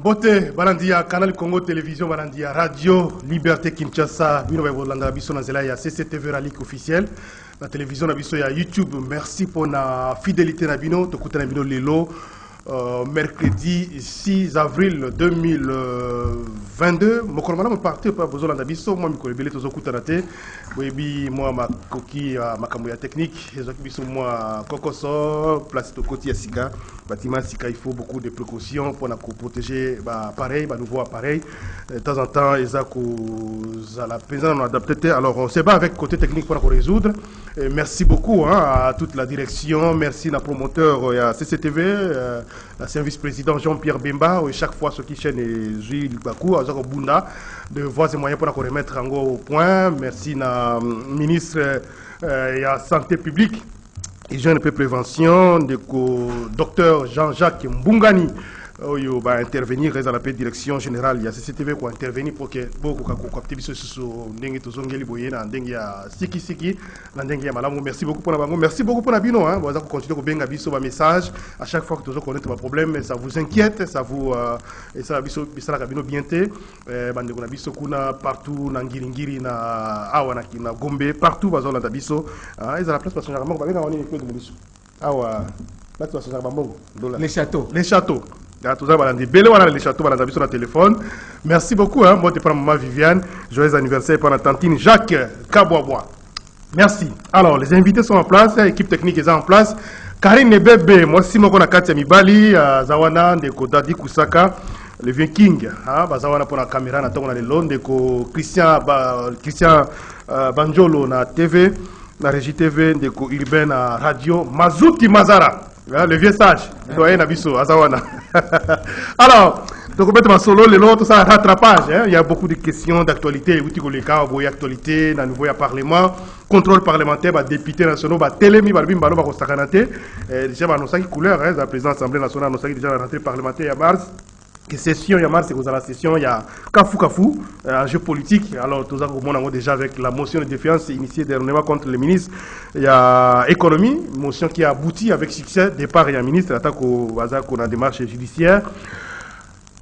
Mbote Balandia, Canal Congo Télévision Balandia, Radio Liberté Kinshasa, Bino Bolanda Biso Nazela ya CCTV Ralik officiel, la télévision na biso ya YouTube. Merci pour la fidélité na bino, tokuta na bino lelo. Mercredi 6 avril 2022 mokolomana mo parti pa bozola na biso moi mikolo belé tozokuta na te boyebi moi makoki makambo ya technique ezoki biso moi kokoso place to koti ya sika bâtiment sika il faut beaucoup de précautions pour protéger appareil nouveau appareil de temps en temps ezako za la présence on adapté alors on se bat avec côté technique pour résoudre. Et merci beaucoup à toute la direction, merci na promoteur ya CCTV la service président Jean-Pierre Bemba, et chaque fois ce qui chaîne est Gilles Bakou, à Bunda, de voies et moyens pour remettre en au point. Merci na ministre la santé publique, hygiène et prévention, de docteur Jean-Jacques Mbungani. Il va intervenir dans la direction générale. Il y a CCTV qui va intervenir pour que beaucoup merci beaucoup pour la merci beaucoup pour la bino. Vous allez continuer à bien aviser vos messages à chaque fois que vous connaissez vos problèmes, mais ça vous inquiète, ça vous et ça la cabine bien té. Bande kuna biso kuna partout na ngiringiri na awa na Gombe partout bazala na biso. Ils à la place parce que généralement ba nga woni ko de biso. Awa là tu vas se les châteaux. Les châteaux. Les châteaux, sur le téléphone. Merci beaucoup, hein, moi, pour maman Viviane. Joyeux anniversaire pour la tantine Jacques Kabouaboua. Merci. Alors, les invités sont en place, l'équipe technique est en place. Karine Bébé, moi, si moi, on a Katia Mibali, Zawana, Ndeko Dadi Kusaka, le Viking, Zawana pour la caméra, on a les lots, Ndeko Christian Banjolo, na TV, na Régie TV, Ndeko Urbain, Radio, Mazouti Mazara. Le vieux sage, doyen Nabiso, Azawana. Alors, donc on solo, les autres, ça rattrapage. Il y a beaucoup de questions d'actualité. Actualité, dans le nouveau Parlement, contrôle parlementaire, député national, télémi, balbim, balo, sakanate. Déjà, on a couleur, la présidence de l'Assemblée nationale, on a déjà la rentrée parlementaire à mars. Session, il y a mars, c'est la session, il y a Kafou, un jeu politique. Alors, tout ça, on a déjà avec la motion de défiance initiée dernièrement contre le ministre. Il y a économie, motion qui a abouti avec succès. Départ, il y a un ministre, attaque au hasard qu'on a démarche judiciaire.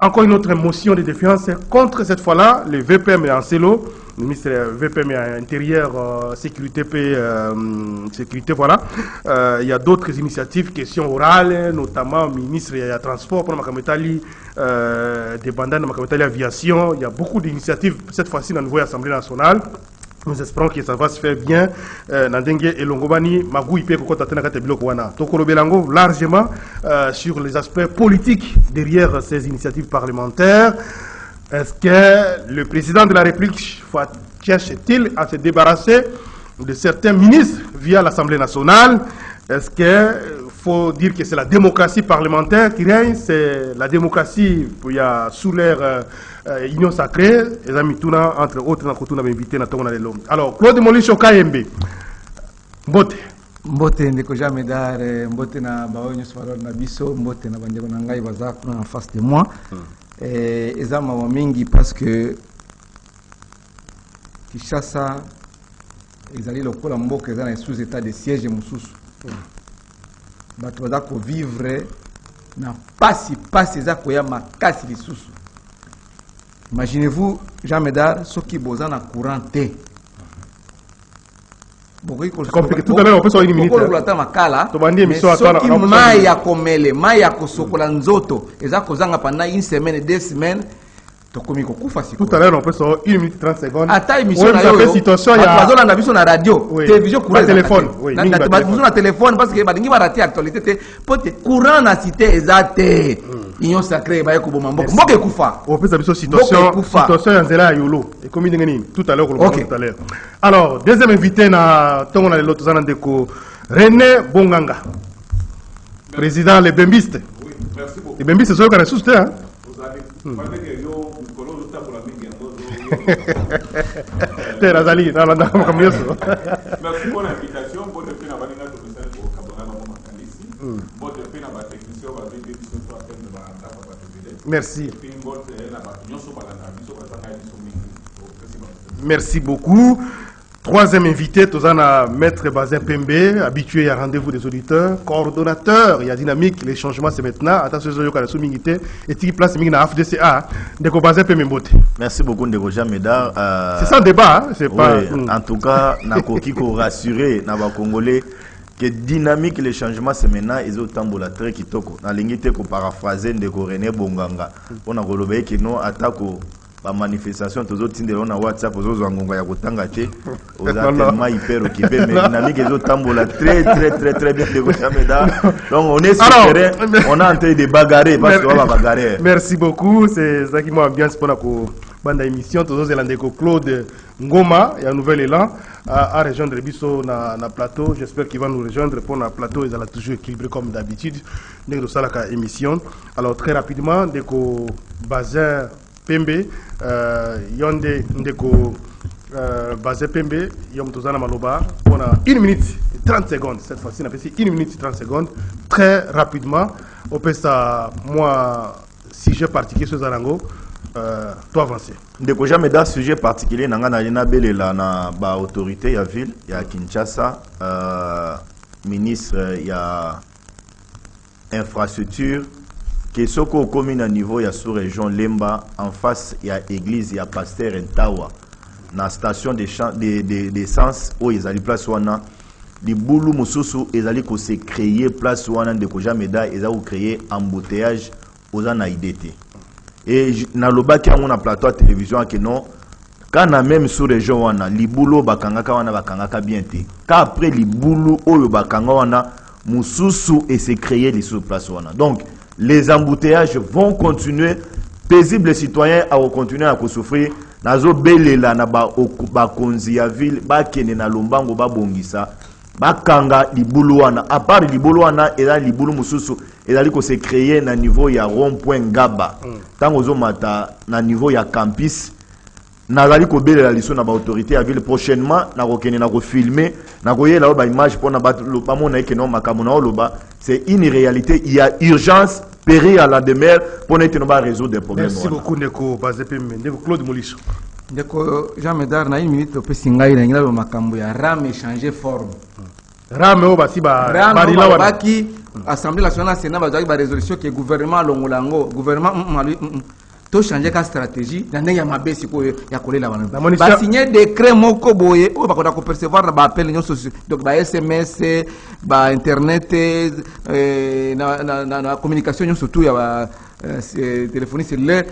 Encore une autre motion de défiance contre cette fois-là, le VPM et Ancelo, le ministre VPM et Intérieur, Sécurité, Sécurité, voilà. Il y a d'autres initiatives, questions orales, notamment ministre et Transport, pour Makametali, des bandanes de Makametali Aviation. Il y a beaucoup d'initiatives, cette fois-ci, dans la nouvelle Assemblée nationale. Nous espérons que ça va se faire bien. Nandengue et Longobani, Magou Ipe Kokota Bilokwana. Tokoro Belango, largement sur les aspects politiques derrière ces initiatives parlementaires. Est-ce que le président de la République cherche-t-il à se débarrasser de certains ministres via l'Assemblée nationale? Est-ce qu'il faut dire que c'est la démocratie parlementaire qui règne? C'est la démocratie sous l'ère Union sacrée, les amis Tuna, entre autres, nous avons invité alors, Claude Molisho Kayembe, Mbote. Mbote ndeko jamais dar, Mbote na baonyo swalor na biso, Mbote na bandeko na ngai baza en face de moi. Eza mawa mingi parce que Kinshasa ezali lokola mboka eza na sous état de siège mususu. Bato baza ko vivre na pasi eza koya makasi lisusu. Imaginez-vous, Jean Médard, ceux qui bossent en courant T. Tout à l'heure, on peut sortir une minute. Maya komele, maya kosokola nzoto, eza kozanga pendant une semaine, 2 semaines. Tout à l'heure, on peut sortir 1 minute 30 secondes. Ata émission na yo, situation ya na biso na radio, télévision courant téléphone, na téléphone parce que badingi ba rater actualité te, pote courant na cité ezate. Union sacrée ba yeko bomba mboka. Mboka ekufa. On peut savoir situation ya nzela yolo. Et comme ndengeni tout à l'heure tout à l'heure. Alors, deuxième invité na tongo na lelo tozana ndeko René Bonganga. Président les Bembistes. Oui, merci beaucoup. Les Bembistes sont quand même hein. Vous avez Razali, merci pour l'invitation. Merci. Merci beaucoup. troisième invité, Tozana Maître Bazin Pembe, habitué à rendez-vous des auditeurs, coordonnateur, il y a dynamique, les changements c'est maintenant. Attention, je vais vous dire et qui place la FDCA, Ndeko Bazin Pembe Mbote. Merci beaucoup, Ndeko Jameda. C'est sans débat, hein? C'est pas. En tout cas, Nakoki ko rassurer, Naba Congolais, que dynamique, les changements c'est maintenant, ils ont tambola très kitoko. Na lingite ko paraphraser Ndeko René Bonganga. On a relové que non attaque la manifestation tous autres de na WhatsApp aux autres ngonga ya kotanga te aux tellement hyper occupé mais dynamique les autres tambola très bien de Jameda. Donc on est sur terrain, on est en train de bagarrer parce qu'on va bagarrer. Merci beaucoup, c'est ça qui m'a ambiance pour la bande émission tous autres Landeko Claude Ngoma et un nouvel élan à rejoindre Bisso na plateau. J'espère qu'il va nous rejoindre pour le plateau. Ils ont toujours équilibré comme d'habitude. Nous salaka émission. Alors très rapidement, Ndeko Bazin Pembe, Yonde Ndeko Bazin Pembe, Yom Tozana Maloba, on a 1 minute 30 secondes. Cette fois-ci, on a fait 1 minute 30 secondes. Très rapidement, au peste moi, si j'ai particulier sur Zarango, toi avancer. Ndeko Jameda, sujet particulier, Nangana Bele na ba autorité ya ville, ya Kinshasa, ministre ya infrastructure. Que ce qu'on commune à niveau, il y a sous région Lemba, en face, il y a église, il y a pasteur Ntawa. Dans la station d'essence, où ils allaient place wana, les boulou moussousou, ils allaient se créer place wana de Kojameda, ils allaient créer embouteillage aux anaïdétés. Et dans le bas, on a plateau à télévision que non, quand on a même sous région wana, les boulou bakangaka wana bakangaka bien té. Quand après les boulou, où bakanga wana, moussousou et se créer les sous place wana. Donc, les embouteillages vont continuer. Paisibles citoyens à continuer à souffrir. Nazo belela na ba konzi ya ville ba kene na lombango ba bongisa ba kanga libulu wana. À part libulu wana et là libulu mususu et là ko se créer na niveau ya rond-point Gaba. Tango zo mata na niveau ya campus. Nazali ko belela liso na ba autorité ya ville prochainement na ko kene na ko filmer na ko yela ba image pour na ba lo pa mona ke no makamona oloba. C'est une réalité, il y a urgence. Périr à la demeure pour ne pas résoudre des problèmes. Merci beaucoup, Ndeko Bazin Pembe. Ndeko Claude Molicho. Ndeko Jean Médard, na 1 minute, on peut singaï, il y a makambo ya RAM échanger forme. RAM, on va si ba. RAM, on va qui Assemblée nationale, Sénat, va avoir résolution que le gouvernement longolango, gouvernement, to changer la stratégie, dans les yamabé si quoi ya collé la banane. Ba signer décret moko boye, ou ba ko percevoir ba appel union sociale, donc ba SMS, ba internet, na communication surtout ya ba téléphonie cellulaire,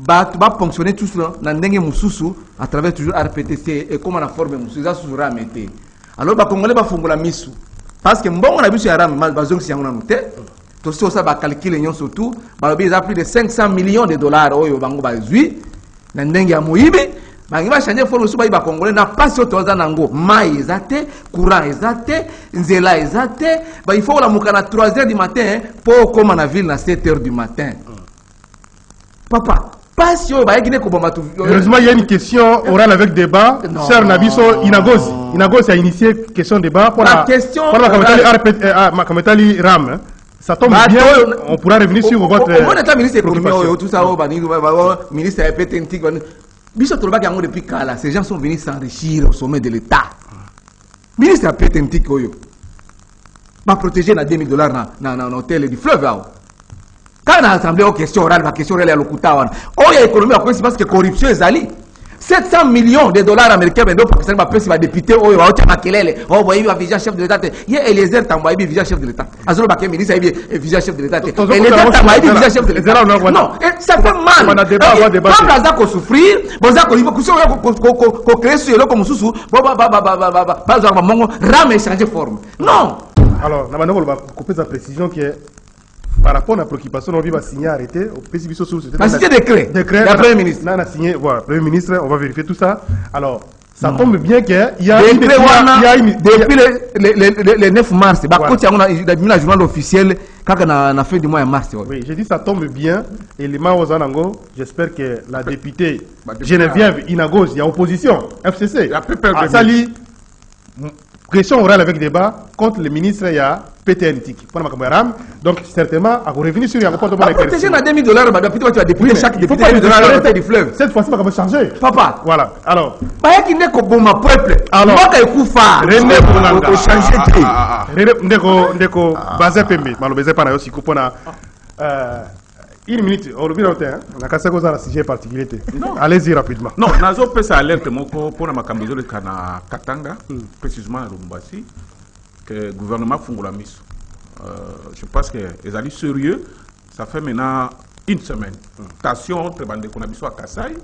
ba fonctionner tout cela dans ndenge mususu à travers toujours RPTC et comment la forme mususu ça sous ramete. Alors ba congolais ba fungola misu parce que mbongo na biso ya ram ba zongi yango na muté. Tout ça, va calculer surtout, il a plus de 500 millions de dollars. Oyo bango bazui, na ndenge ya moyibi, bangi va changer forme suba iba congolais na pas sur toza nango, mai ezate, courant ezate, nzela ezate, il faut la mukana 3h du matin pour comme na ville na 7h du matin. Papa, pas si on va gagner ko bomba tout. Heureusement, il y a une question orale avec débat. Cher Nabiso Inagos a initié question débat pour la question pour la commentali RAM. Ça tombe bien, on pourra revenir sur votre... Au état ministre économique, tout ça, ministre PTNT, depuis Kala, ces gens sont venus s'enrichir au sommet de l'État. Ministre PTNT, va protéger na $2000 dans l'hôtel du fleuve. Quand on a assemblé aux questions orales, la question orale est à l'Okuta. Oh, il y a l'économie, parce que corruption est allée. 700 millions de dollars américains, mais donc, Pakistan va passer, va député, oh, il va makelele, oh, vous voyez, il va viser chef de l'État. Il y a Eliezer Tambaïbi, viser chef de l'État. Azolo Baké, ministre, il est viser chef de l'État. Eliezer Tambaïbi, viser chef de l'État. Non, ça fait mal. Quand Gaza ko souffrir, Boza ko créer sur le comme sous, pas genre mongo, rame changer forme. Non. Alors, la manière on va couper sa précision qui est par rapport à la préoccupation, on va signer arrêter au PCB sur ce décret. Décret. Le Premier ministre. On a signé, voilà, Premier ministre, on va vérifier tout ça. Alors, ça tombe bien qu'il y a depuis le 9 mars, on a mis la journal officiel quand on a fait du mois de mars. Oui, j'ai dit ça tombe bien. Et les Maozanango, j'espère que la députée Geneviève Inagos, il y a opposition, FCC. La plupart Sali question orale avec débat contre le ministre il y a PTNTIC. Donc certainement à revenir sur un comportement de protéger na $2000 tu vas députer chaque député $2000 du fleuve. Cette fois-ci on va changer. Papa. Voilà. Alors pas qui n'est ko boma peuple. Alors moi kay kufa. René Boulanga. Faut changer tri. René ndeko baze pembe malobeze pana yo sikupona une minute, on le vient on a cassé un sujet particulier. Allez-y rapidement. Non, nazo pesa alerte moko pour na makambezo le kana Katanga, précisément à Lubumbashi, que le gouvernement fungola miso. Je pense que les alliés sérieux, ça fait maintenant une semaine. Tension entre bande qu'on a biso à Kasai,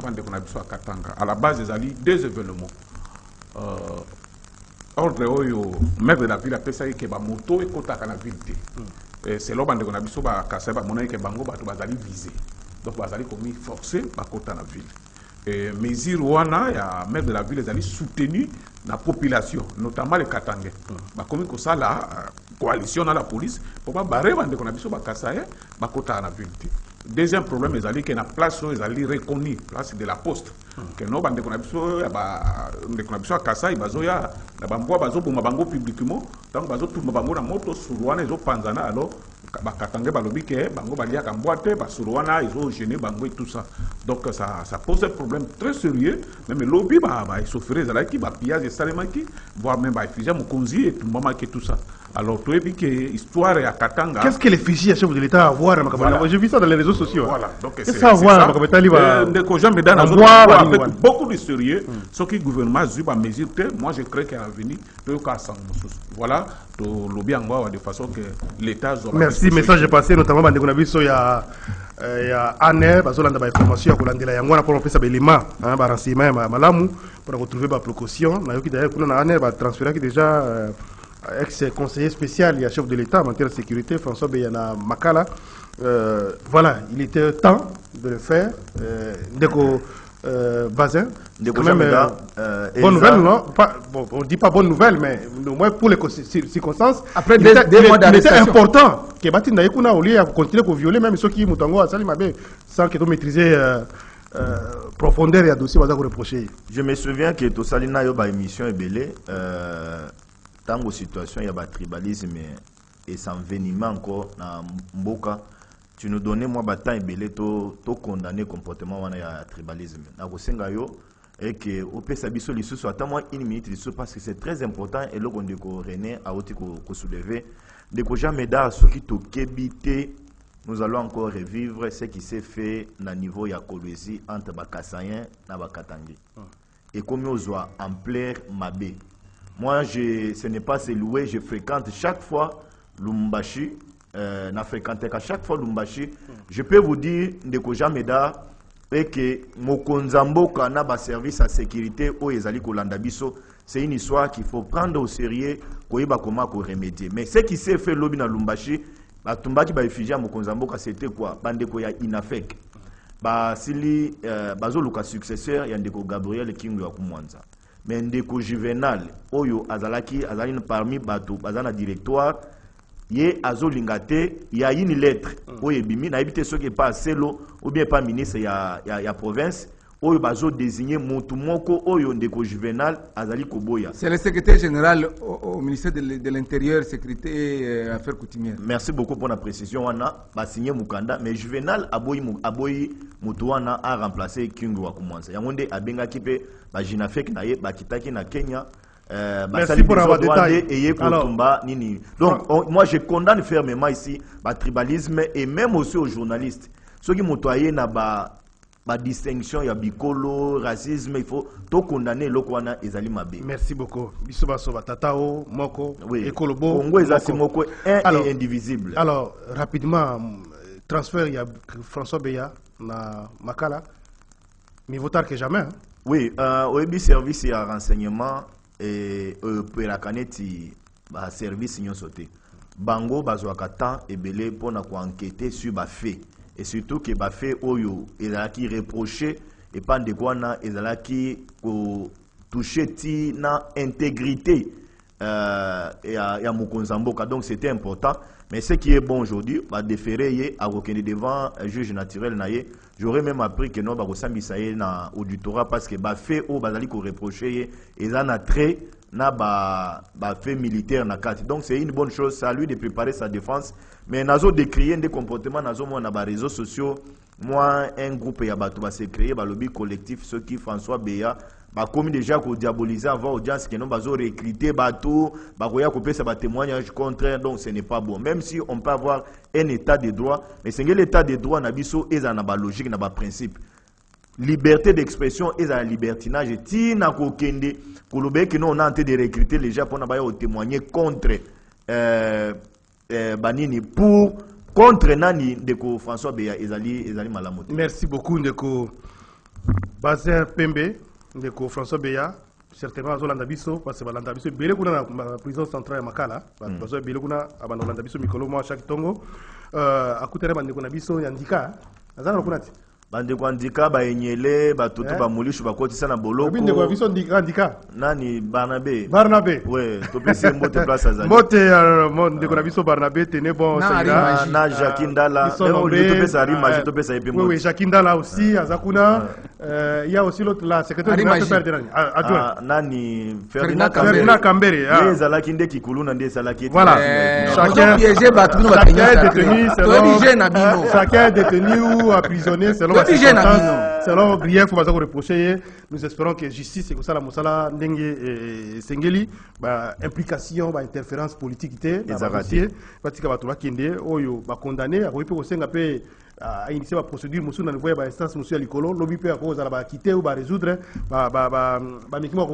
bande qu'on a biso à Katanga. À la base, les alliés deux événements. Ordre oyo maire de la ville a pensé que ba moto et kota kana ville. C'est là bande qu'on a biso ba Kasai ba mona que bango ba to bazali visé. Donc bazali commis forcé ba kota na ville. Et mesure wana ya maire de la ville les alliés soutenu la population, notamment les Katangais. Ba commis ko ça la coalition dans la police pour pas barrer bande qu'on a biso ba Kasai ba kota na ville. Deuxième problème, les alliés qui na place les alliés reconnus, place de la poste. Que no bande qu'on a biso à Kasai bazoya na bamboa bazo pour bango publiquement donc bazo tout bango na moto surwana ezo panzana alors bakatangé balobi ke bango balia ka mboate ba surwana ezo gêner bango et tout ça. Donc ça pose un problème très sérieux. Même lobby ba souffrir za qui ba pillage salema qui voire même ba effigie mokonzi et tout mama qui tout ça. Alors tu dis que histoire à Katanga. Qu'est-ce que les fichiers à chef de l'État à voir à Makabala? J'ai vu ça dans les réseaux sociaux. Voilà. Donc c'est ça à voir à Makabala. Avec beaucoup de sérieux, ce qui le gouvernement a mesure, moi je crois qu'à venir, voilà, lobby en de façon que l'État. Merci, message est passé, notamment dans il y a Anne, bazolanda ba information ko landela yango na pour faire ça élément ba renseignement malamu pour retrouver ba précaution na yoki d'ailleurs kuna na Anne ba transférer déjà ex-conseiller spécial, il y a chef de l'État en matière de sécurité, François Beyana Makala. Voilà, il était temps de le faire. Ndeko Bazin, quand même, bonne nouvelle, non pas, bon, on ne dit pas bonne nouvelle, mais au moins pour les circonstances, après il était important que Batin Daïkouna, au lieu de continuer à violer, même ceux qui Moutango à Salimabé, sans qu'ils maîtriser profondeur et à dossier, on va reprocher. Je me souviens que tout ça, il y a une émission ébélée. Tant que situation il y a un tribalisme et s'envenimement encore dans Mboka, tu nous donnais moi temps ébélé to condamner comportement il y a tribalisme. Na kosenga yo et que au pesa biso lisu soit moi une minute lisu parce que c'est très important et là on déco René a oti ko soulever de ko jamais da ce qui to kebité nous allons encore revivre ce qui s'est fait na niveau ya Kolwezi entre Bakasayen na Bakatangi. Et comme on doit ampleur mabé. Moi, ce n'est pas se louer, je fréquente chaque fois Lumbashi, n'a fréquenté qu'à chaque fois Lumbashi. Je peux vous dire, Ndeko Jameda, et que Mokonzambo kana ba service à sécurité au Ezali Kolandabiso, c'est une histoire qu'il faut prendre au sérieux, koyeba comment ko remédier. Mais ce qui s'est fait lobby na Lumbashi, ba tumbaki ba effigie Mokonzambo c'était quoi? Bandeko ya Inafek. Ba sili bazo luka successeur ya Ndeko Gabriel Kingu ya Kumwanza. Mais Ndeko Juvenal, Oyo Azalaki, Azaline parmi Bato, Bazana directoire, Ye Azo Lingate, il y a une lettre, Oye Bimi, n'a évité ce qui n'est pas Selo, ou bien pas ministre, il y a province, Oyo Bazo désigné Montumoko, Oyo Ndeko Juvenal, Azali Koboya. C'est le secrétaire général au ministère de l'Intérieur, Sécurité et Affaires coutumières. Merci beaucoup pour la précision, on a signé Mukanda, mais Juvenal Aboyi Mutuana a remplacé Kingu Wakumanza. Yamonde Abenga Kipe, Bajina Fek Naye, Bakitaki na Kenya. Merci pour avoir détaillé. Donc, moi je condamne fermement ici le tribalisme et même aussi aux journalistes. Ceux qui m'ont la distinction, il y a bicolo, racisme, il faut tout condamner le Kwana et Zali Mabé. Merci beaucoup. Bisobaso Tatao, Moko, oui. Ekolobo. Congo et Moko, et indivisible. Alors, rapidement, transfert, il y a François Beya, na Makala, mais vaut tard que jamais. Hein? Oui, au service, il y a renseignement et pour la canette, service, il y a sauté. Bango, Bazoakatan, et Belé, pour enquêter sur les faits. Et surtout que les faits, il a qui reproché, et pas de quoi, il a qui touché na intégrité et à Mukonzamboka. Donc c'était important. Mais ce qui est bon aujourd'hui, va déférer à reconnaître devant un juge naturel. J'aurais même appris que non, Barosambi Saye na auditorat parce que fait au Bazali ko reproché et ça n'a trait na fait militaire na kati. Donc c'est une bonne chose, c'est à lui de préparer sa défense. Mais nazo décrier des comportements nazo moi na ba réseaux sociaux, moi un groupe ya bato ba se créer ba lobby collectif ceux qui François Beya ba commis déjà ko diaboliser avant audience que non bazo recruter bato ba koya ko pesa ba témoignage contraire, donc ce n'est pas bon. Même si on peut avoir un état de droit, mais c'est que l'état de droit na biso eza na ba logique na ba principe. Liberté d'expression et la libertinage ti na ko kende kolobe que non on a en train de recruter les gens pour na ba témoigner contre banini pour contre nani ndeko François Beya ezali malamoto. Merci beaucoup ndeko Bazin Pembe ndeko François Beya, certainement azolanda biso parce que balanda biso belé kuna na prison centrale ya Makala bazo belé kuna abanolanda biso mikolo mo chaque tongo akutere bandeko na biso ya ndika azana kuna ti bande kwandika baenyele batoto bamulishu bakotisa na boloko binde kwa biso ndika nani Barnabé ouais to pese mbote place azali mbote ndeko na biso Barnabé tene bon na na Jacques Ndala to pese Arimage to pese epembo oui Jacques Ndala aussi azakuna il y a aussi l'autre là secrétaire général adjoint nani Ferdinand Kambere ezalaki nde kikulu na nde ezalaki voilà chacun est détenu ou emprisonné selon grief ou bazako reprocher. Nous espérons que justice et que ça la mosala ndenge sengeli ba implication ba interférence politique té na dossier patika ba toba kende oyo ba condamné a koipe ko senga pe a initier la procédure musu na niveau ya ba instance musu ya likolo lobby pe ko za ba quitter ou ba résoudre ba mikimo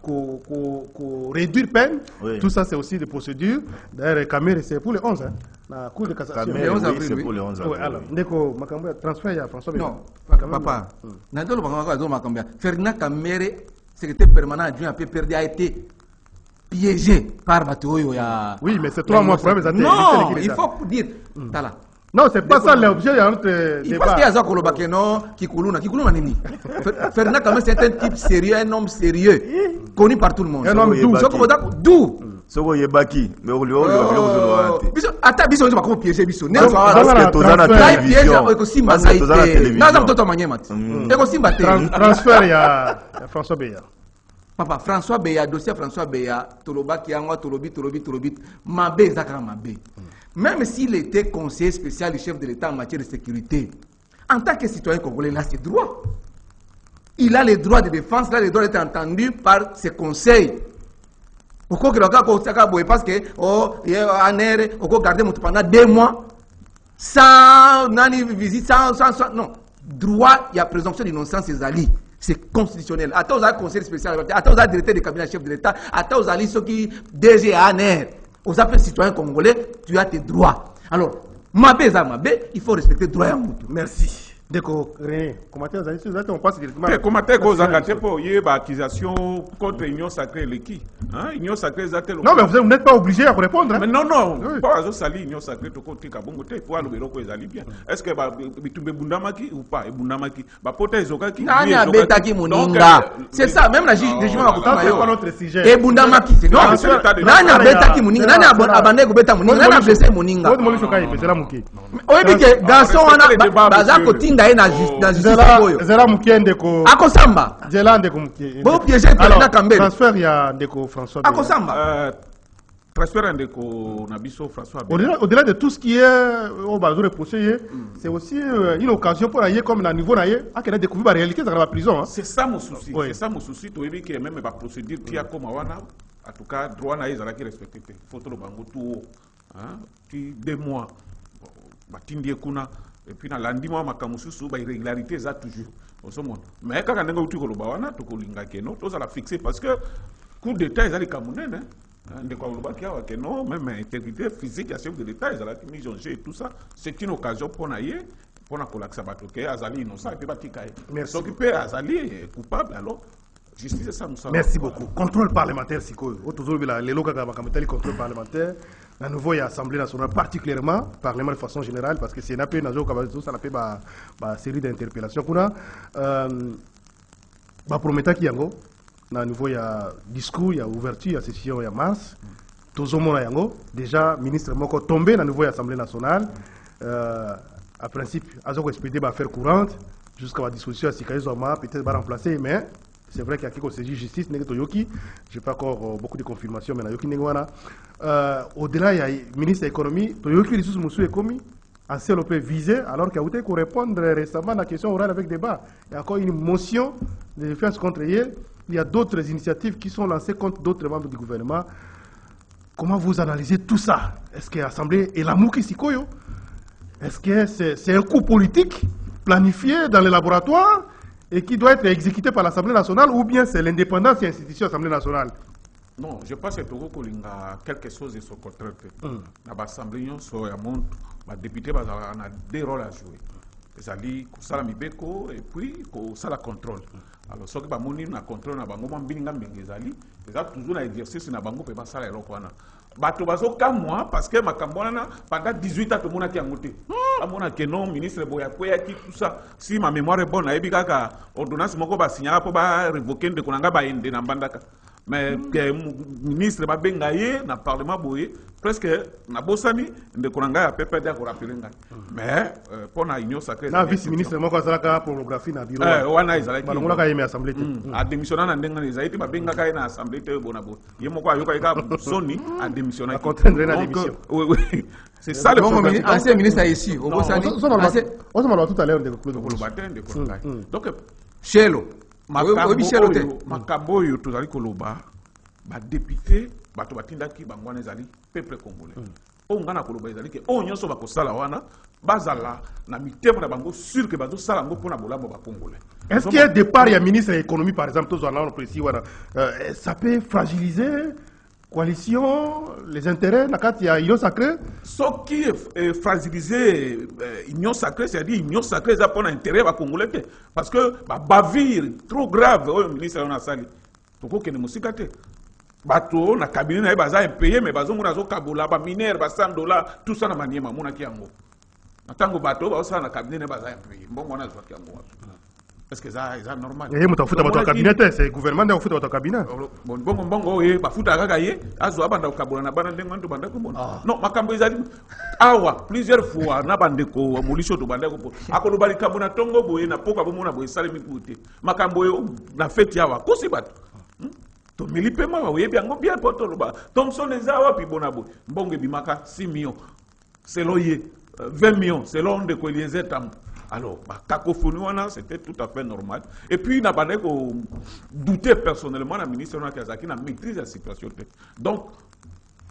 ko réduire peine. Tout ça c'est aussi des procédures. D'ailleurs Kamere c'est pour le 11 hein, la cour de cassation. C'est pour le 11 avril. Alors ndeko makambo transfert ya François Beya. Non, papa. Nadolo makambo Ferdinand Kamere, secrétaire permanent adjoint à PPRD, a été piégé par Batoyo. Oui, mais c'est 3 mois pour non, il faut dire. Non, c'est pas ça l'objet de notre débat. Il faut qu'il y ait Kolobakeno, Kikuluna Nini. Ferdinand Kamere, c'est un type sérieux, un homme sérieux, connu par tout le monde. Un homme doux. Soko yebaki mais au lieu biso ata biso nzo bakoma piéger biso ne so ala tozana télévision ekosimba saite naza mtoto manyema ti ekosimba te transfert ya François Beya. Papa François Beya, dossier François Beya tolobaki yango tolobi mabe zakara mabe. Même s'il était conseiller spécial du chef de l'État en matière de sécurité, en tant que citoyen congolais, il a ses droits. Il a les droits de défense, il a les droits d'être entendu par ses conseils. Pourquoi parce que garder pendant 2 mois sans visite, sans non. Droit, il y a présomption d'innocence et zali. C'est constitutionnel. Attends, vous avez conseil spécial, attends, vous avez directeur du cabinet chef de l'État, attends, vous avez ceux qui DG ANR. Aux affaires citoyens congolais, tu as tes droits. Alors, il faut respecter les droits à Moutou. Merci. Déco, René, commentaire, on passe directement. Commentaire cause engagé pour y avoir accusation contre l'Union sacrée l'équipe. Union sacrée non, mais vous n'êtes pas obligé à répondre. Hein? Mais non, pas à sali l'Union sacrée tout côté kabongote pour le bureau que bien. Est-ce que tu bundamaki ou pas et bundamaki ba pota ezokaki nanya betaki muninga. C'est ça, même la jugement va c'est pas notre sujet. Et bundamaki c'est non. Nanya betaki muninga, nanya abandeko beta muninga, nanya blessé muninga. Votre moli chokai betela muki. Oyebi ke garçon wana bazako tinda na justice koyo. Zera mukende ko. Akosamba. Zelande ko muki. Bo piéger Ferdinand Kambere. Transfert ya ndeko François Beya. Akosamba. Transfert ndeko Nabiso François Beya. Au-delà de tout ce qui est au bazou reproché, c'est aussi une occasion pour aller comme dans le niveau naie, à qu'elle découvre la réalité dans la prison. C'est ça mon souci. C'est ça mon souci. Tu vois que même la procédure qui a comme awana, en tout cas droit naie zara qui respecté. Photo le bango tout, qui 2 mois, batindi kuna. Et puis dans l'andimo makamususu ba irrégularité ça toujours au sommet mais quand on a tu ko lobawana to ko linga keno to ça la fixer parce que coup d'état ils allaient camunene de quoi lobakia wa keno même intégrité physique à chef de l'état ils allaient mis en jeu et tout ça c'est une occasion pour naie pour na kolaksa bato ke azali innocent et puis batikaye s'occuper azali coupable alors justice ça nous. Merci beaucoup. Contrôle parlementaire sikoyo autour de les locaux kabakamtali contrôle parlementaire. À nouveau, il y a l'Assemblée nationale, particulièrement, Parlement de façon générale, parce que c'est une appel, ça n'a pas une série d'interpellations. Promettant qu'il y a à nouveau, il y a discours, il y a ouverture, il y a session, il y a mars. Tout le monde déjà, ministre Moko tombé à nouveau à l'Assemblée nationale. À principe, il y a expédié à faire courante, jusqu'à la disposition à Sikaï Zoma, peut-être va remplacer, mais C'est vrai qu'il y a quelque chose de justice, je n'ai pas encore beaucoup de confirmations, mais au-delà, il y a le ministre de l'économie, Toyoki, les sous-moussous est commis, en CLOP visé, alors qu'il y a eu qu'on répondre récemment à la question orale avec débat. Il y a encore une motion de défense contre elle. Il y a d'autres initiatives qui sont lancées contre d'autres membres du gouvernement. Comment vous analysez tout ça? Est-ce que l'Assemblée est l'amour qui s'y colle? Est-ce que c'est un coup politique planifié dans les laboratoires et qui doit être exécuté par l'Assemblée nationale, ou bien c'est l'indépendance et l'institution de l'Assemblée nationale? Non, je pense que Togo a quelque chose de son contraire. Dans l'Assemblée, il y a des députés qui ont des rôles à jouer. C'est-à-dire que ça beko et puis que ça la contrôle. Alors, ce qui va monter na contrôle na bango mambinga mbengezali, c'est toujours l'exercice na bango peut pas ça la lokwana. Bato bazo comme moi parce que makambona pendant 18 ans tout le monde qui a monté. Amona que non ministre boya koya qui tout ça. Si ma mémoire est bonne, ebi kaka ordonnance moko ba signer pour ba révoquer de konanga ba ende na bandaka. Mais que ministre ba bengaye na parlement boye presque na bosani de konanga ya PPD ko rappeler ngai. Mais pour na union sacrée na vice ministre moko azalaka pornographie na bureau wana izalaki balongola ka yeme assemblée a démissionné na ndenga izaiti ba benga ka na assemblée te bonabo ye moko ayoka ka soni a démissionné a contraindre na démission. Oui c'est ça le problème. Ancien ministre ici au bosani on se parle tout à l'heure de Claude Kolobatin de Kolongai. Donc Chelo makambo oyo tozali koloba badepute bato batindaki bango wana ezali peuple congolais oyo nga na koloba ezali ke oyo nyonso bakosala wana bazala na mitema na bango sûr ke bazosala yango mpona bolamu bacongolais. Est-ce qu'il y a départ, il y a ministre de l'économie par exemple, ça peut fragiliser coalition, les intérêts, il y a union sacrée? Ce qui est fragilisé, union sacrée, c'est-à-dire union sacrée, ça pour intérêt à Congolais. Parce que bavire trop grave, le ministre a sali. Pourquoi qu'il ne me sikate? Bateau, na cabinet na baza payé, mais bazo mona zo kabola, ba mineur, ba $100, tout ça na maniema, mona kiango. Na tango bateau, ba ça na cabinet na baza payé. Bon, mona zo kiango. Est-ce que ça est normal? Et vous faites votre cabinet, c'est le gouvernement qui fait votre cabinet. Bon, oui, bah fouta kakaye, azo banda kabola na banda ndengo to banda ko bona. Non, makambo ezali awa plusieurs fois na bande ko molisho to banda ko. Akolo bali kambo na tongo boye na poka bomona boye sale mikute. Makambo yo na fête yawa kosi bato. To milipe ma oye biango bien poto loba. Thompson ezawa pi bona boye. Mbonge bimaka 6 millions. C'est loyer 20 millions, c'est l'on de ko Eliezer Tam. Alors, cacophonie, c'était tout à fait normal. Et puis, il n'a pas douté personnellement, la ministre Kazaki n'a maîtrisé la situation. Donc,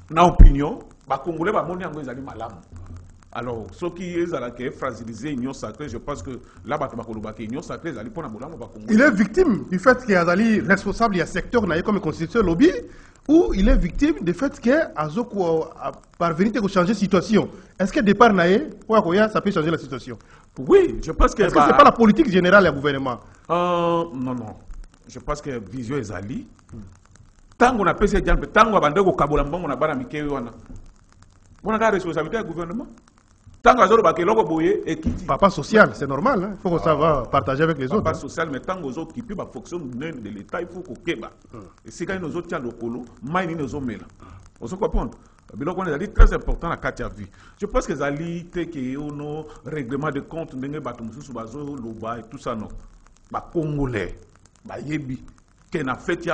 dans l'opinion, les Congolais vont être malades. Alors, ce qui est fragilisé, l'union sacrée, je pense que là, l'union sacrée, il est victime du fait qu'il y a des responsables, il y a un secteur comme constitution lobby, ou il est victime du fait que Azoko a parvenu à changer la situation. Est-ce que départ ça peut changer la situation? Oui, je pense que... Est-ce que ce n'est pas la politique générale du gouvernement? Non. Je pense que vision est ali. Tant qu'on a fait ces gens, tant qu'on a bandé au Kabolambo, on a pas d'amitié. On a la responsabilité du gouvernement. Tant qu'on a fait papa social, c'est normal. Il faut que ça va partager avec les autres. Papa social, mais tant qu'on a occupé la fonction de l'État, il faut qu'on kéba. Et si quand nous autres, le colo, maïni nous omela. On se comprend. C'est très important la carte à vie. Je pense que Zali, nos règlements de compte, et tout ça, non. Les Congolais, les Yebi, qui ont fait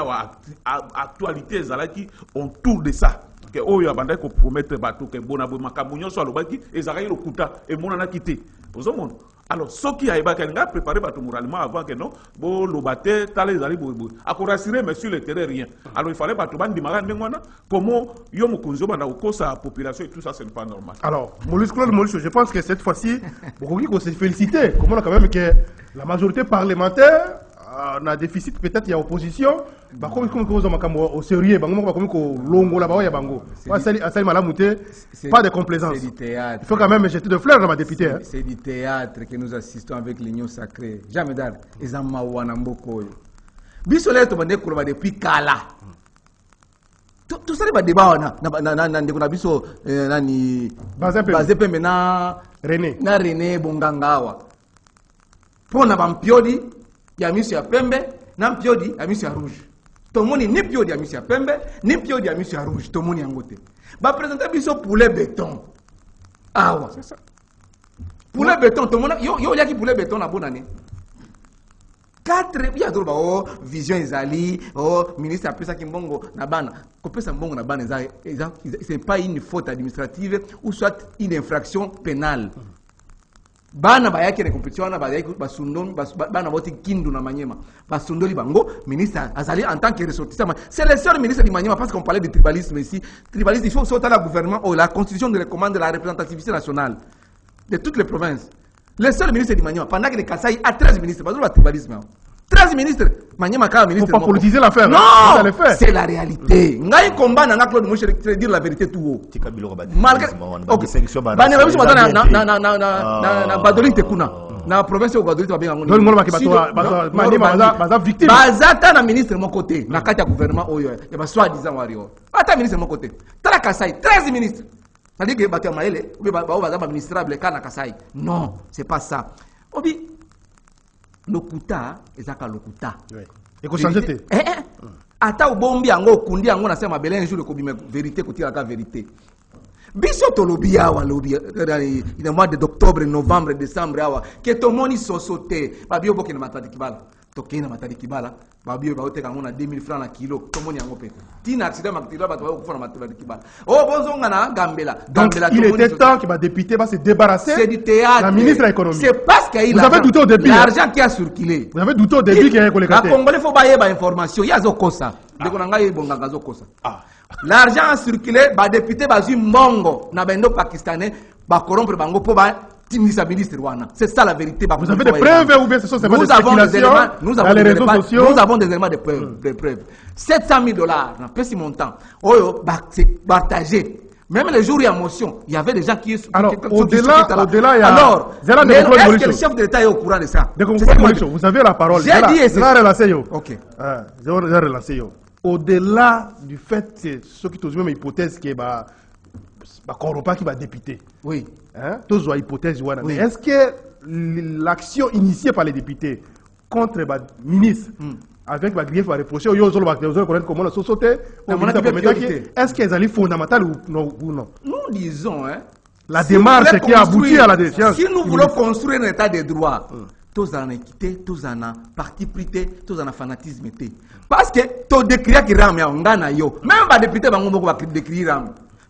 actualité, qui autour de ça. Que oh ya banda ko promettre bateau que bonabo makabunyo so alobaki ezaka le kuta et mon ana quitté ozo mon alors ce qui a eba nga préparer bateau moralement avant que non bo lobate tale ezali bobo akora rassurer mais sur le terrain rien alors il fallait bateau bandi mara ndengwana comment yo mukunzo banda ko sa population et tout ça c'est pas normal. Alors Maurice Claude je pense que cette fois-ci beaucoup qui se féliciter comment on a quand même que la majorité parlementaire on a déficit, peut-être il y a opposition. Au sérieux, pas de complaisance. Il faut quand même jeter de fleurs dans ma députée. C'est du théâtre que nous assistons avec l'union sacrée. Jamais d'art. Ils ont maouana mboko. Bisolé to bande kuloba depuis kala. Tout ça les débat na ndeko na biso nani basé pe mena René Bongangawa. Pour na bampiodi ya misi ya pembe na mpiodi ya misi ya rouge. Tomoni ni mpiodi ya misi ya pembe ni mpiodi ya misi ya rouge. Tomoni yangote. Ba présenter biso poulet béton. Awa. C'est ça. Poulet béton tomona yo yaki poulet béton na bonane. 4 ya to ba oh vision ezali oh ministre apesa kimbongo na bana kopesa mbongo na bana c'est pas une faute administrative ou soit une infraction pénale. Bana bayaki na compétition na bayaki basundon bana boti kindu na Manyema basundoli bango ministre azali en tant que ressortissant. C'est le seul ministre du Manyema parce qu'on parlait de tribalisme ici. Tribalisme, il faut sauter la gouvernement ou la constitution de recommande la représentativité nationale de toutes les provinces. Le seul ministre du Manyema pendant que les Kasaï a 13 ministres, pas de tribalisme. 13 ministres, Manyema ka ministre. Faut pas politiser l'affaire. Non, c'est la réalité. Ngai combat na Claude Mouche dire la vérité tout haut. Malgré bana babiso batana na Badoli tekuna na province au Badoli babenga ngoni. Donc ngolo bato Manyema baza victime. Bazata na ministre mon côté, na kati ya gouvernement oyo ya ba soi-disant wario. Ata ministre mon côté. Tala Kasai 13 ministres. C'est-à-dire que bato maele ou ba ministrable kana Kasai. Non, c'est pas ça. Obi lokuta ezaka lokuta. Oui. Et ko changer te. Ata ubombi yango kundi yango na sema belen jour ko bima vérité ko tira ka vérité. Biso to lobia wa lobia dans le mois d'octobre, novembre, décembre awa que to moni sosote babio boke na matadi kibala. Tokena matadi kibala babio ba oteka ngona 2000 francs na kilo to moni yango pete. Tina accident makitilo ba to ko na matadi kibala. Oh bonzonga na Gambela. Gambela il était temps que ma député va se débarrasser. C'est du théâtre. La ministre de l'économie. C'est parce qu'il vous avez douté au début. L'argent qui a circulé. Vous avez douté au début qu'il y a un collecteur. La Congolais faut bailler ba information. Ya zokosa. Deko na ngai bonga zokosa. L'argent a circulé, ba député ba zu mongo na bendo pakistanais ba corrompre bango po ba timisa ministre wana. C'est ça la vérité. Vous avez des preuves ou bien ce sont seulement des spéculations dans les réseaux sociaux? Nous avons des éléments de preuves. 700 000 $, na petit montant. Oyo ba partagé. Même les jours où il y a motion, il y avait des gens qui... Alors, au-delà, il y a... Alors, est-ce que le chef de l'État est au courant de ça? Vous avez la parole. J'ai dit... Je vais relancer. Ok. Je vais relancer. Au-delà du fait, c'est ce qui est une hypothèse qui est... corrompu qui va député. Oui. Tous ont hypothèse. Mais est-ce que l'action initiée par les députés contre les ministres, avec la grief à reprocher, est-ce qu'elles allaient fondamentales ou non? Nous disons, la démarche qui a abouti à la décision. Si nous voulons construire un état de droit, tous en équité, tous en parti pris, tous en fanatisme. Parce que tout décrire qui rame, même les députés vont décrire.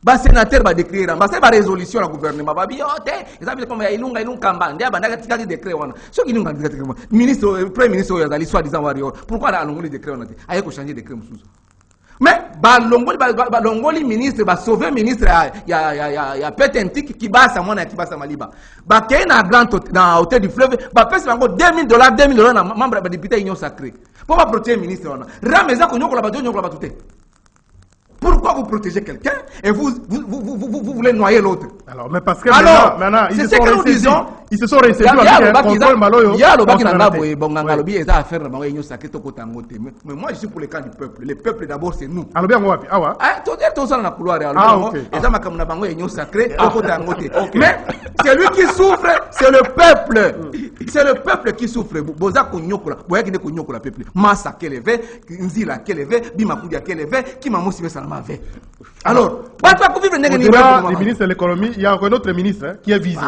Ba sénateur va décrire, ba c'est ba résolution la gouvernement ba bi ote, ezabile comme ilunga kamba, ndia bandaka tikaki décret wana. Ce qui nous a dit ministre premier ministre yazali soit disant wario. Pourquoi la longoli décret wana? Aye ko changer décret mususu. Mais ba longoli ministre ba sauver ministre ya petentik qui basa mona qui basa maliba. Ba kay na grand dans hôtel du fleuve, ba pèse bango $2000 na membre ba député union sacrée. Pour pas protéger ministre wana. Rameza ko nyokola ba nyokola ba tuté. Pourquoi vous protégez quelqu'un et vous voulez noyer l'autre? Alors, mais parce que maintenant c'est ce que nous disons. Ils se sont réunis avec un contrôle maloyo. Il y a le baki nanga boye bonganga lobi eza affaire na bango yenyo saketo ko tangote. Mais moi je suis pour le camp du peuple. Le peuple d'abord c'est nous. Alors bien wapi? Awa. Tout ça na couloir alors. Eza makam na bango yenyo sacré ko tangote. Mais c'est lui qui souffre, c'est le peuple. C'est le peuple qui souffre. Boza ko nyokola, boya ki ne ko nyokola peuple. Massa keleve, nzila keleve, bimakudia keleve, kimamusi mesa na mave. Alors, le ministre de l'économie, il y a un autre ministre qui est visé.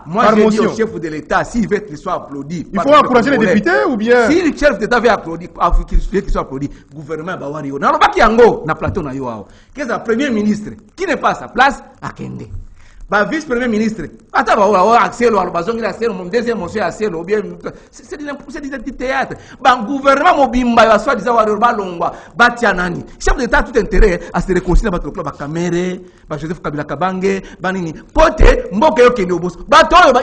Moi, je dis au chef de l'État, s'il veut qu'il soit applaudi. Il faut encourager les députés ou bien... Si le chef d'État veut applaudir, qu'il soit applaudi, le gouvernement va voir. Non, pas qu'il y a un plateau. Qu'est-ce que le premier ministre qui n'est pas à sa place à Kende? Vice-premier ministre, c'est du théâtre. Gouvernement mobimba, soit disant, chef d'État a tout intérêt à se réconcilier avec le club Kamere, Joseph Kabila Kabange, Banini. Pote, Mboka Kende Obos.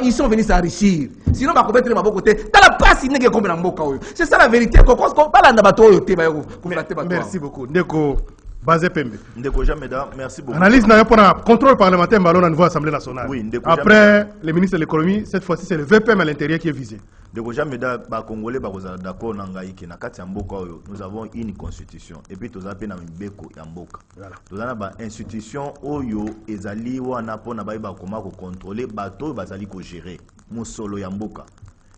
Ils sont venus s'enrichir. Sinon, on va commettre ma côté. Dans la passe, il n'y a pas de Mboka. C'est ça la vérité. Merci beaucoup. Ndeko Bazé Pembe. Ndeko Jameda, merci beaucoup. Analyse n'a pas un contrôle parlementaire au niveau de l'Assemblée nationale. Oui, après le ministre de l'économie, cette fois-ci c'est le VPM à l'intérieur qui est visé. Ndeko Jameda, ba Congolais ba d'accord nangai ke na kati ya mboka oyo, nous avons une constitution et puis tous appelés na mbeko ya mboka. Tous ana ba institution oyo ezali wana pona ba koma ko contrôler bato bazali ko gérer musolo ya mboka.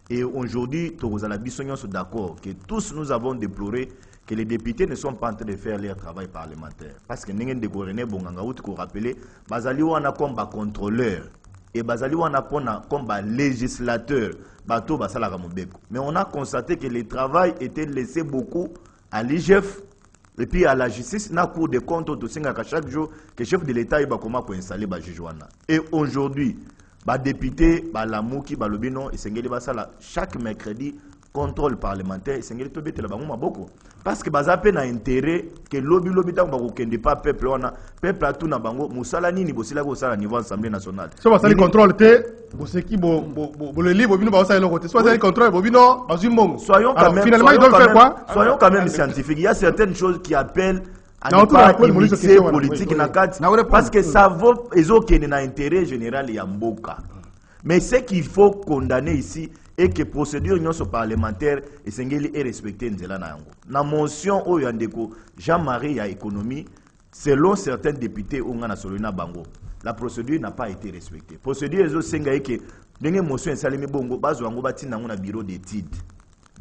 Et aujourd'hui, tous ala bisonyo sont d'accord que tous nous avons déploré que les députés ne sont pas en train de faire leur travail parlementaire. Parce que nous avons rappeler, Bazali wana comme contrôleur et bazali wana pona comme législateur bato basala ka mobeko. Mais on a constaté que le travail était laissé beaucoup à l'IGF et puis à la justice na cour de compte to singa ka chaque jour que chef de l'état ba comment pour installer ba juge wana. Et aujourd'hui ba député ba lamuki ba lobino esengeli basala chaque mercredi contrôle parlementaire esengeli to betela bango maboko parce que bazape na intérêt que lobby tango ba kende pas peuple wana peuple a tout na bango musala nini bosila ko sala niveau assemblée nationale so basali contrôle te boseki bo le libre bino ba sala côté so basali contrôle bobino bazumongo soyons quand même finalement ils doivent faire quoi soyons quand même scientifiques. Il y a certaines choses qui appellent à ne pas imiter politique na kati parce que ça vaut ezokende na intérêt général ya mboka. Mais ce qu'il faut condamner ici et que procédure union parlementaire et sengeli est respectée nzela na yango. Na motion o yandeko Jean-Marie ya économie selon certains députés onga na solina bango. La procédure n'a pas été respectée. Procédure ezo senga que ndenge motion esalemi bongo bazo yango batina ngo na bureau d'études.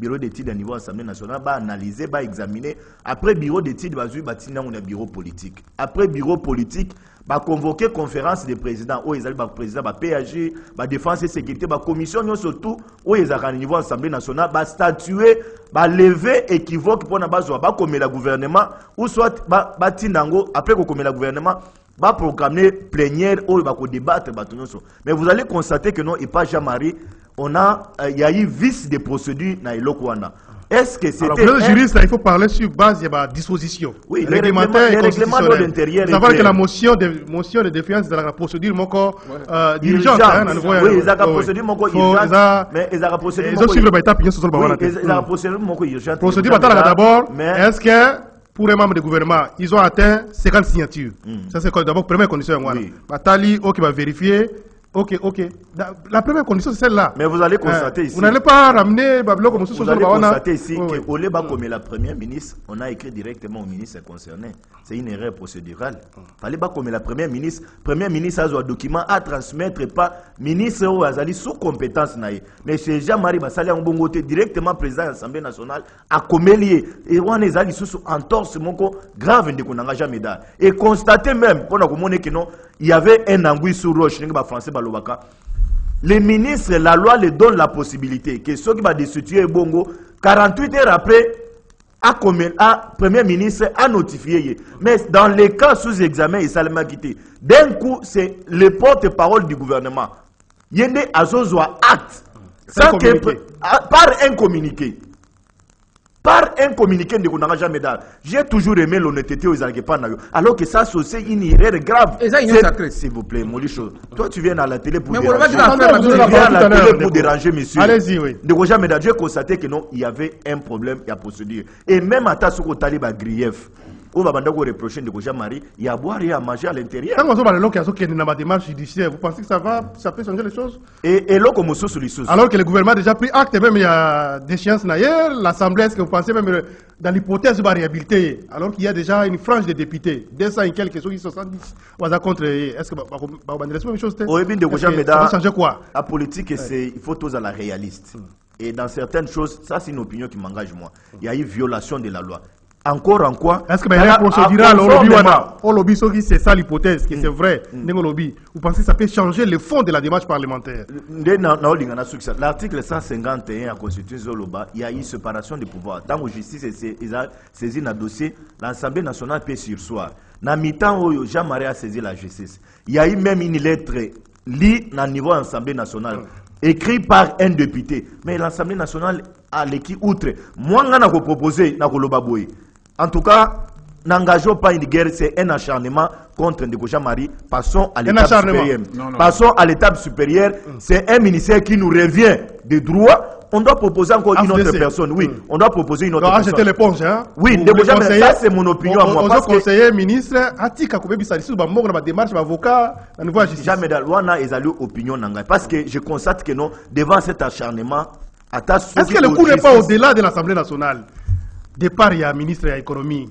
Bureau d'études à niveau Assemblée nationale va analyser, va examiner. Après bureau d'études, va batina on a bureau politique. Après bureau politique, va convoquer conférence des présidents. Où ils allaient président, va PAG, va défense et sécurité, va commission surtout où ils allaient à niveau Assemblée nationale, va statuer, va lever équivoque pour na base va comme le gouvernement ou soit va tinango après qu'on comme le gouvernement va programmer plénière où il va débattre mais vous allez constater que non et pas Jean-Marie on a il y a eu vice de procédure na ilokwana. Est-ce que c'était alors, le juriste il faut parler sur base de la disposition oui, réglementaire et constitutionnel. Savoir que la motion de défiance de la procédure moko diligence oui, ils ont procédure moko urgente mais ils ont procédure moko suivre étape bien sur le bavana. Ils ont procédure moko urgente. Procédure d'abord est-ce que pour les membres du gouvernement, ils ont atteint 50 signatures. Ça, c'est d'abord la première condition. Oui. Batali, qui va vérifier. Ok. La première condition, c'est celle-là. Mais vous allez constater ici. Vous n'allez pas ramener Bablo comme ça. Vous allez constater ici qu'au lieu comme la première ministre, on a écrit directement au ministre concerné. C'est une erreur procédurale. Fallait pas comme la première ministre a un document à transmettre pas ministre ou azali sous compétence naïe. Mais c'est Jean-Marie Bassali en bon côté directement président de l'Assemblée nationale à Comélier. Et on est allé sous entorse monko grave de qu'on n'a jamais d'a. Et constater même qu'on a communiqué que non, il y avait un anguille sur roche, français. Les ministres, la loi les donne la possibilité que ceux qui vont destituer Bongo, 48 heures après, Premier ministre a notifié. Mais dans les cas sous examen, il s'est quitté. D'un coup, c'est le porte-parole du gouvernement. Yende Azozwa acte. Par un communiqué. Par un communiqué de qu'on n'a jamais donné. J'ai toujours aimé l'honnêteté aux Algépans. Alors que ça, c'est une erreur grave. S'il vous plaît, Molicho. Toi, tu viens à la télé pour déranger, monsieur. Allez-y, oui. J'ai constaté que non, il y avait un problème, il y a procédure. Et même à Tassoko Talib à Grief, où va reprocher de Jean-Marie, il y a à boire et à manger à l'intérieur. Quand on parle de la démarche judiciaire, vous pensez que ça peut changer les choses? Et là, comme sur les choses. Alors que le gouvernement a déjà pris acte, même il y a des chances naïères, l'Assemblée, est-ce que vous pensez même dans l'hypothèse de la réhabilité, alors qu'il y a déjà une frange de députés, 200 et quelques, ceux qui 70, on a contre, est-ce que on va dire la même chose? Ça va changer quoi? La politique, il faut tous à la réaliste. Et dans certaines choses, ça c'est une opinion qui m'engage moi. Il y a eu violation de la loi. Encore en quoi? Est-ce que il y a une procédure au lobby, c'est ça l'hypothèse, que c'est vrai, lobby. Vous pensez que ça peut changer le fond de la démarche parlementaire? L'article 151 de la Constitution Zoloba, il y a eu séparation des pouvoirs. Tant que la justice est saisie un dossier, l'Assemblée nationale peut surseoir. Dans le temps où Jean-Marie a saisi la justice, il y a eu même une lettre lue au niveau de l'Assemblée nationale. Écrit par un député. Mais l'Assemblée nationale a l'équipe outre. Moi, je vais proposer Nakolobaboy. En tout cas, n'engageons pas une guerre, c'est un acharnement contre Ndeko Jean-Marie. Passons à l'étape supérieure. Passons à l'étape supérieure. C'est un ministère qui nous revient de droit. On doit proposer encore une autre personne. Oui, on doit proposer une autre personne. Acheter l'éponge, hein? Oui, Ndeko Jean-Marie, ça c'est mon opinion à moi. Parce que conseiller ministre, Atika Kobebi Salissou, ma démarche, avocat, à nouveau justice. Jamais d'Alwana, ils ont l'opinion n'engage. Parce que je constate que non, devant cet acharnement, est-ce que le coup n'est pas au-delà de l'Assemblée nationale? Départ, il y a un ministre de l'économie.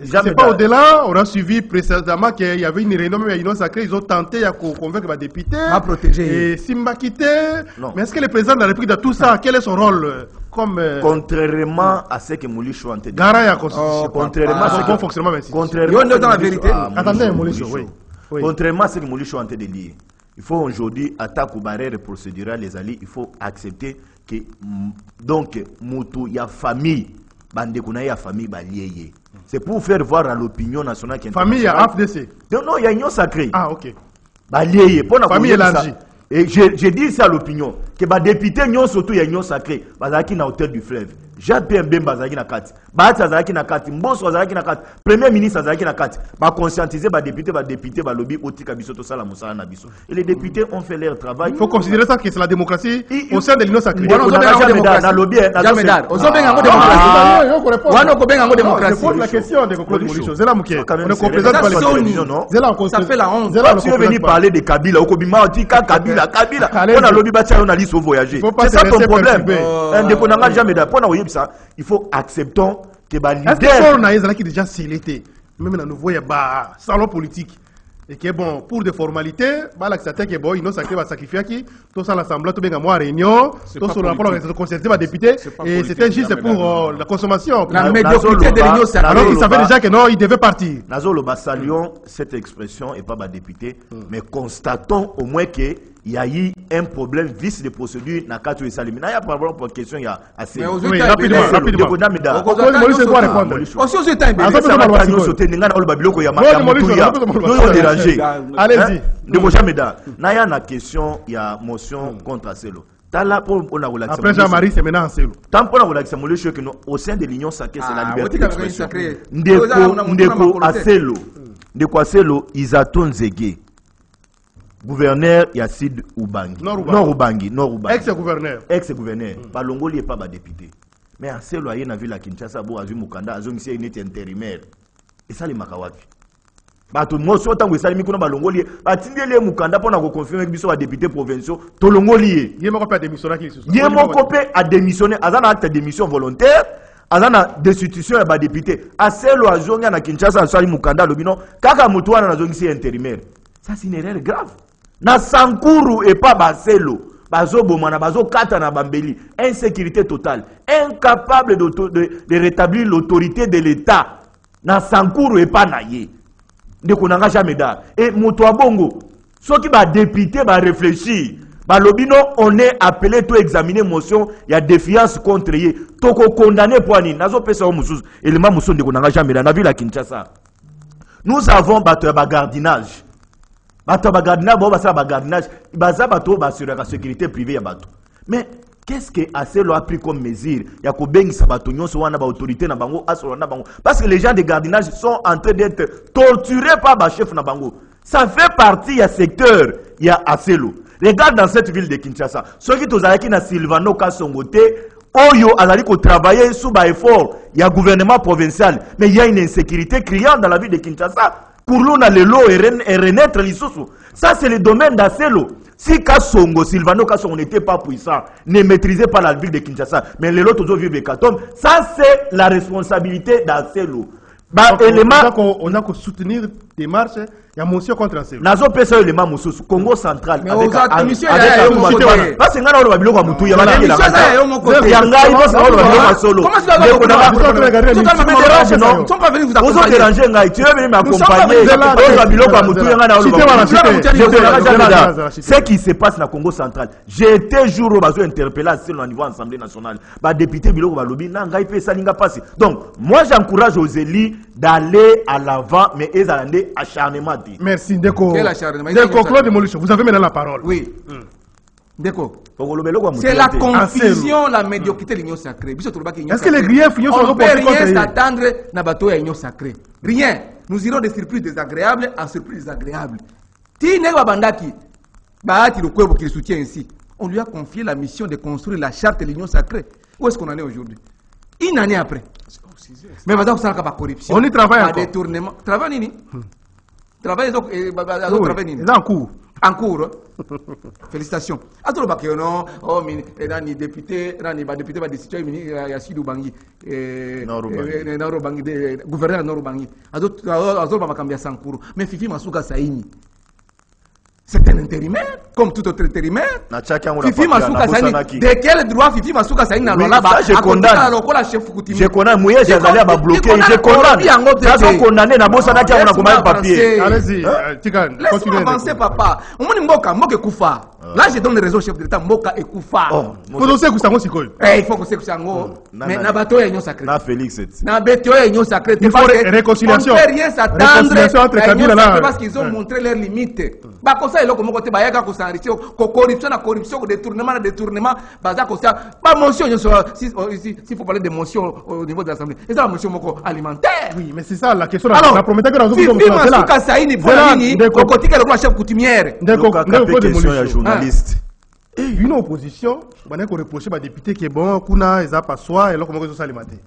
C'est pas au-delà, on a suivi précédemment qu'il y avait une réunion, mais il y a une sacrée, ils ont tenté de convaincre les députés. À protéger. Et Simba quitté. Mais est-ce que le président de la République, dans tout ça, quel est son rôle comme, contrairement à ce que Moulichou a dit. Garant constitution. Contrairement à ce bon fonctionnement, merci. Contrairement dans la vérité. Attendez, Moulichou, oui. Contrairement à ce que Moulichou a dit. il faut aujourd'hui attaquer aux barrières procédurales les alliés, il faut accepter que donc moto ya famille bande kuna ya famille balié. C'est pour faire voir à l'opinion nationale qui famille à FDC. Non, il y a union sacrée. Ah OK. Balié pour la famille élargie. Et j'ai dit ça à l'opinion que les députés n'ont surtout une union sacrée bazaki na hauteur du fleuve. Jacques Pembe bazaki na kati. Baati bazaki na kati, Mbosso bazaki na kati, premier ministre bazaki na kati. Ba conscientiser ba député ba lobby otika biso to sala musala na biso. Et les députés ont fait leur travail. Il faut considérer ça que c'est la démocratie au sein de l'union sacrée. On n'a jamais dans lobby jamais dar. On s'en benga ngo démocratie. Je pose la question de Claude Molicho. C'est là muké. On ne représente pas les télévisions, non? Ça fait la honte. Tu veux venir parler de Kabila, Okobima otika Kabila. On a lobby batia on a liste au voyager. C'est ça ton problème. On n'a jamais dar. Il faut accepter que les leaders... Est-ce que qui déjà scellé même dans nouveau salon politique et que bon pour des formalités l'accepter que bon ils sacré va sacrifier qui tout ça l'assemblée tout bien moi réunion tout sur le rapport de concerter va député et c'était juste pour la consommation la médiocrité de l'union sacrée. Alors ils savaient déjà que non ils devaient partir. Nazolo saluons cette expression et pas député mais constatons au moins que il y a eu un problème vice de procédure dans le cadre de Salim. Il y a pas de question, il y a assez. Oui, rapidement. Allez-y. Il y a une question, il y a motion contre Acelo. Après Jean-Marie, c'est maintenant Acelo. Tant qu'on a relaxé, au sein de l'union sacrée, c'est la liberté d'expression. Ndeko Acelo, Isaton Zege. Gouverneur Yacide Ubangi. Nord Ubangi. Ex-gouverneur. Ex-gouverneur. Balongoli n'est pas député. Mais à ce loyer, dans la ville à Kinshasa, Boazu Mukanda, Azongisi est intérimaire. Et ça, les Makawapi. Bato moi so tango esali kuna balongoli batindele Mukanda pour na confirmer que biso ba député provinciaux tolongoli yemo ko démissionner qui sous yemo ko a démissionner azana acte de démission volontaire azana destitution ya ba député aselo azonga na Kinshasa asali Mukanda lobino kaka mutu wana nazongisi intérimaire. Ça c'est une erreur grave. Na Sankuru et pas Baselo. Bazo Bomana, Bazo Katana Bambeli. Insécurité totale. Incapable de rétablir l'autorité de l'État. Na Sankuru et pas Naye. De Konanga jamais da. Et Moutoua Bongo. Ceux qui va député va réfléchir. Balobino, on est appelé à examiner motion. Il y a défiance contre lui. Toko condamné pour Ani. Nazo pesa o Moussous. Et le Mamoussou de Konanga jamais da. Na vu la Kinshasa. Nous avons battu un bagardinage. La sécurité privée. Mais qu'est-ce que Acelo a pris comme mesure? Parce que les gens de gardinage sont en train d'être torturés par le chef Nabango. Ça fait partie du secteur, il y a Acelo. Regarde dans cette ville de Kinshasa. Ceux qui sont à Silvano Kassongote, Oyo Azali ko travailler sous effort, il y a gouvernement provincial, mais il y a une insécurité criante dans la ville de Kinshasa. Pour l'on a le lot et renaître l'issoussou. Ça, c'est le domaine d'Acelo. Si Kassongo, Silvano Kassongo n'était pas puissant, ne maîtrisait pas la ville de Kinshasa, mais les lots vivent de Katom, ça, c'est la responsabilité d'Acelo. On a qu'à soutenir des marches, il y a motion contre Acelo. Nazo pesa élément Moussous, Congo central. Mais aux émissions, il y a un motion. Parce que nous avons le biloko Moutou, il y a un motion. Il y a un gars, il faut savoir le biloko solo. Comment tu vas vous avez dérangé, tu veux venir m'accompagner. Ce qui se passe dans le Congo central, j'ai été jour où j'ai interpellé au niveau de l'Assemblée nationale. Les députés Biloko Balobi, donc, moi j'encourage aux élus d'aller à l'avant, mais ils allaient acharnement. Merci, Ndeko. Quel acharnement? Ndeko, Claude Molicho, vous avez maintenant la parole. Oui. Ndeko. C'est la confusion, la médiocrité de l'union sacrée. Est-ce que les griefs sont on ne peut rien s'attendre à bateau à l'union sacrée. Rien. Nous irons de surprises désagréables en surprises agréables. Tinegwa Bandaki, Bahati le Kwebo qui le soutient ici, on lui a confié la mission de construire la charte de l'union sacrée. Où est-ce qu'on en est aujourd'hui? Une année après. Mais maintenant, ça n'a pas corruption. On y travaille encore. Détournement. Travail nini? Travail en cours. En cours. Félicitations. Attends, non, oh, ni député, ni député, va décider, il y a Sidou Bangi, gouverneur Nord Bangi. Attends, va cambier sans cours. Mais Fifi Masuka Saïni. C'est un intérimaire. comme tout autre intérimaire. Na chaka ngona Fifi papia, Masuka na Saini, Bosanaki. de quel droit Fifi Masuka Saini na Oui, là-bas? ça, je condamne. Je condamne. Mouye, j'ai allé à bloquer. Je condamne. Ça, sont condamnés. Na Bosanaki, on a combien de papiers? Allez-y, Tigan, laisse-moi continuez. avancer, papa. Omoni Mboka Koufa. Là, je donne les raisons au chef de l'État. Mboka et Koufa. Faut aussi que ça soit sicole. Il faut que c'est ça. Mais na bateau est sacré. Na Félix. Na bateau est sacré. Il faut réconciliation. On ne peut rien s'attendre. Réconciliation entre Kabila là. Parce qu'ils ont montré leurs limites. Bah comme ça, il y a comme côté bayaga ko s'enrichir, corruption na corruption, détournement, baza ko ça. Pas motion s'il faut parler de motion au niveau de l'Assemblée. Et ça la motion moko alimentaire. Oui, mais c'est ça la question. Alors, la promettait que dans Fifi Masuka Saini pour la ligne, au côté que le chef coutumière. Question ya journaliste. Et une opposition, on a reproché aux députés que bon, kuna ils a pas soi et là comment ils sont alimentés.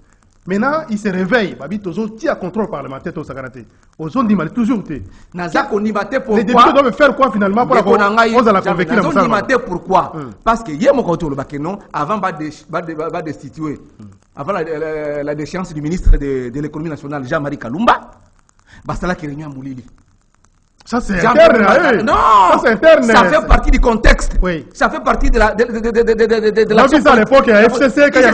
Maintenant, ils se réveillent, babi tozo tia contrôle parlementaire to sagarate. Aux zones d'Imali toujours té. Naza konibate pourquoi? Les députés doivent faire quoi finalement pour la convaincre Naza konibate pourquoi? Parce que hier mon côté le bakenon avant va destituer avant la déchéance du ministre de l'économie nationale Jean-Marie Kalumba, basta la qui réunion à Moulili. Ça c'est interne. Non, ça c'est interne. Ça fait partie du contexte. Oui. Ça fait partie de la l'action. À l'époque, à FCC, quand il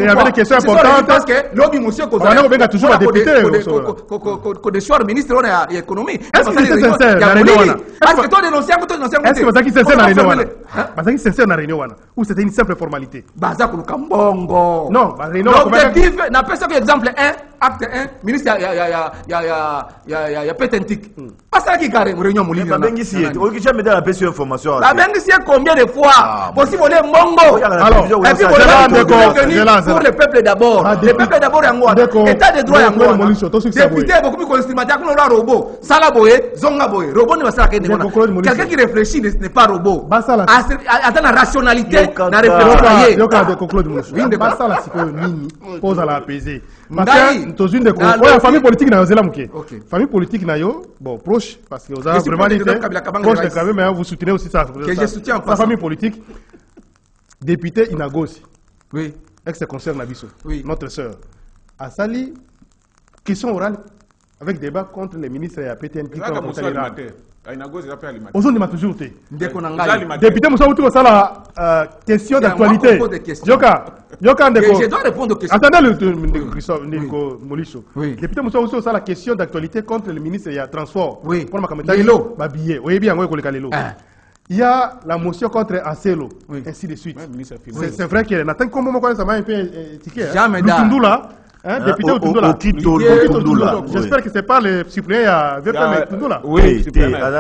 y avait des questions importantes. Parce que l'homme monsieur on a toujours un député. Qu'on ministre de l'économie. Est-ce que c'est sincère la réunion? Est-ce que toi dénoncier est-ce que c'est sincère la réunion? Est-ce que c'est sincère la réunion? Ou c'était une simple formalité? Baza Kambongo. Non, la réunion. L'objectif, n'a pas ça que exemple 1, acte 1, ministre, il y a pétentique. Pas ça qui carré, réunion Moulini. La Bengi si, on n'a jamais donné la petite information. La Bengi si, combien de fois? Possible, on est Mongo. Alors, et puis, pour le peuple d'abord. Le peuple d'abord, État de droit, député, beaucoup plus constimatique, on aura robot. Salaboé, Zongaboé. Robot ne va pas quelqu'un qui réfléchit n'est pas robot. Attends la rationalité, la réflexion. Il y a des conclus de monsieur. Il pas ça la psychologie, pose à la apaiser. Parce que une de famille politique na yozela muke. Famille politique na yo, bon proche parce que vous avez vraiment dit proche de Kabila, mais vous soutenez aussi ça. Que je soutiens pas famille politique. Député Inagos. Oui. Ex-concerne Nabiso. Oui. Notre sœur. A sali question orale avec débat contre les ministres et APTN qui ont voté aux on toujours été. Député Moussa Outou, ça la question d'actualité. Yoka je dois répondre aux questions. Attendez le Molicho. Député Moussa Outou, ça la question d'actualité contre le ministre et transport. Oui. Pour ma caméra. Babillé. Oui, bien, on va le il y a la motion contre Acelo, ainsi de suite. C'est vrai qu'il y a un comment ça m'a un peu étiqueté. Jamais Tundula. Député Tundula. J'espère que ce n'est pas le suppléant à Tundula. Oui,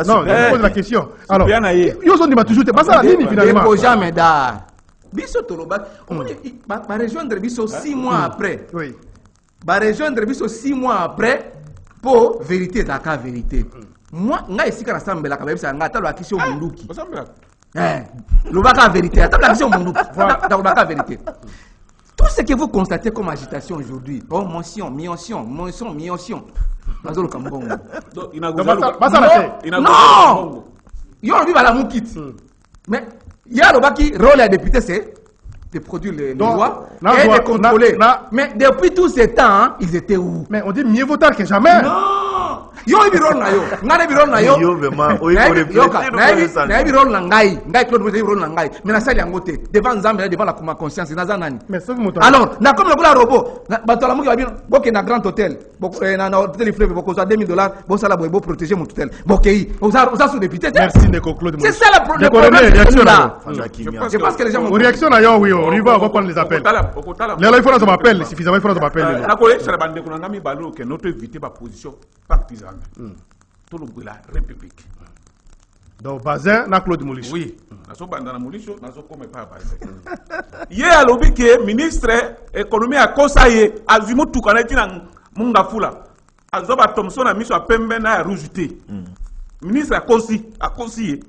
non, je pose la question. Alors, ils ont dit toujours, c'est pas ça la ligne finalement. Jamais d'art. Bisso Toloba, on va rejoindre Bisso 6 mois après. Oui. Va rejoindre Bisso 6 mois après pour vérité d'aka vérité. Moi, nga ici quand ensemble la kabisa nga talo akisho munduki. Le baka vérité, talo akisho munduki. Dans le baka vérité. Tout ce que vous constatez comme agitation aujourd'hui, oh motion. Mazolo Kambongo. Non. Yo on vit à la moukite. Mais il y a le baki rôle à député c'est de produire les lois et de contrôler. Mais depuis tout ce temps, ils étaient où? Mais on dit mieux vaut tard que jamais. Non. Yo ibirol na yo, ngana ibirol na yo. Yo vraiment, oyi ko refléter. Na ibirol na ngai Claude Moïse ibirol na ngai. Mais na sali yangote devant Nzambe devant la conscience naza nani. Alors, na comme le gula robot, bato la muki ba bien, boke na grand hôtel, na hôtel fleuve boko za $2000, bo sala bo protéger mon hôtel. Bokei, oza sous député. Merci de conclure. C'est ça le problème. Je pense que les gens ont réaction na yo oui, on y va prendre les appels. Là il faut qu'on m'appelle suffisamment, il faut qu'on m'appelle. La collègue c'est la bande qu'on a mis balo que notre éviter ma position partisane. Tout le la République. Donc Bazin na Claude Moulicho. Oui. Naso bandana Moulicho, naso comme pas Bazin. Hier à l'obi que ministre économie a conseillé azimu tukanati na munga fula. Azoba Thomson a mis sur pembe na rougeté. Ministre a conseillé.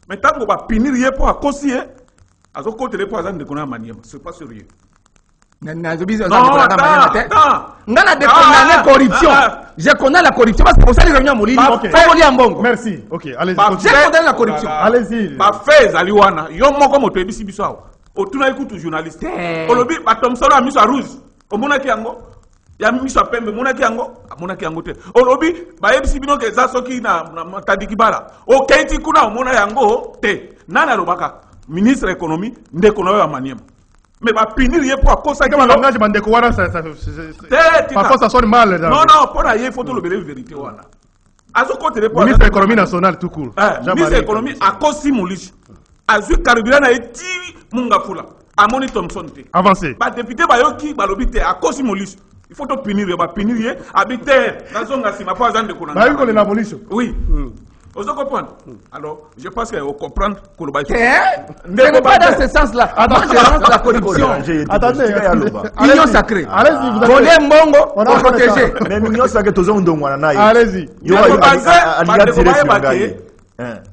Mais tant qu'on va punir hier pour conseiller, azo côté les poisons de kona maniema, c'est pas sérieux. Ngana de corruption. Je connais la corruption parce que pour ça les réunions Moulini. Merci. OK, allez-y. Je connais la corruption. Allez-y. Ba fez aliwana. Yo moko moto ebisi biso awo. Otuna ikutu journaliste. Olobi ba Thomson a mis à rouge. Omona ki yango. ya miso pembe monaki yango te olobi bayebisi bino ke za soki na tadiki bala o keiti kuna mona yango te nana lobaka ministre économie ndeko na yo ya maniema mais ba pinir ye pour cause que langage bandeko wana parfois ça sonne mal non pour na ye faut to le vérité wana azo côté le ministre économie nationale tout court ministre économie a kosi mulishi azu carburant na eti munga fula amoni Thompson te avancé ba député ba yoki ba lobi te a kosi mulishi il faut to punir ye habiter dans son asima pas en de konanga ba yuko le na police oui vous comprendre alors je pense que vous comprendre que le bail n'est pas dans ce sens là attends la corruption attendez union sacrée allez-y vous voler mbongo pour protéger mais union sacrée tozo ndongwana nayo allez-y yo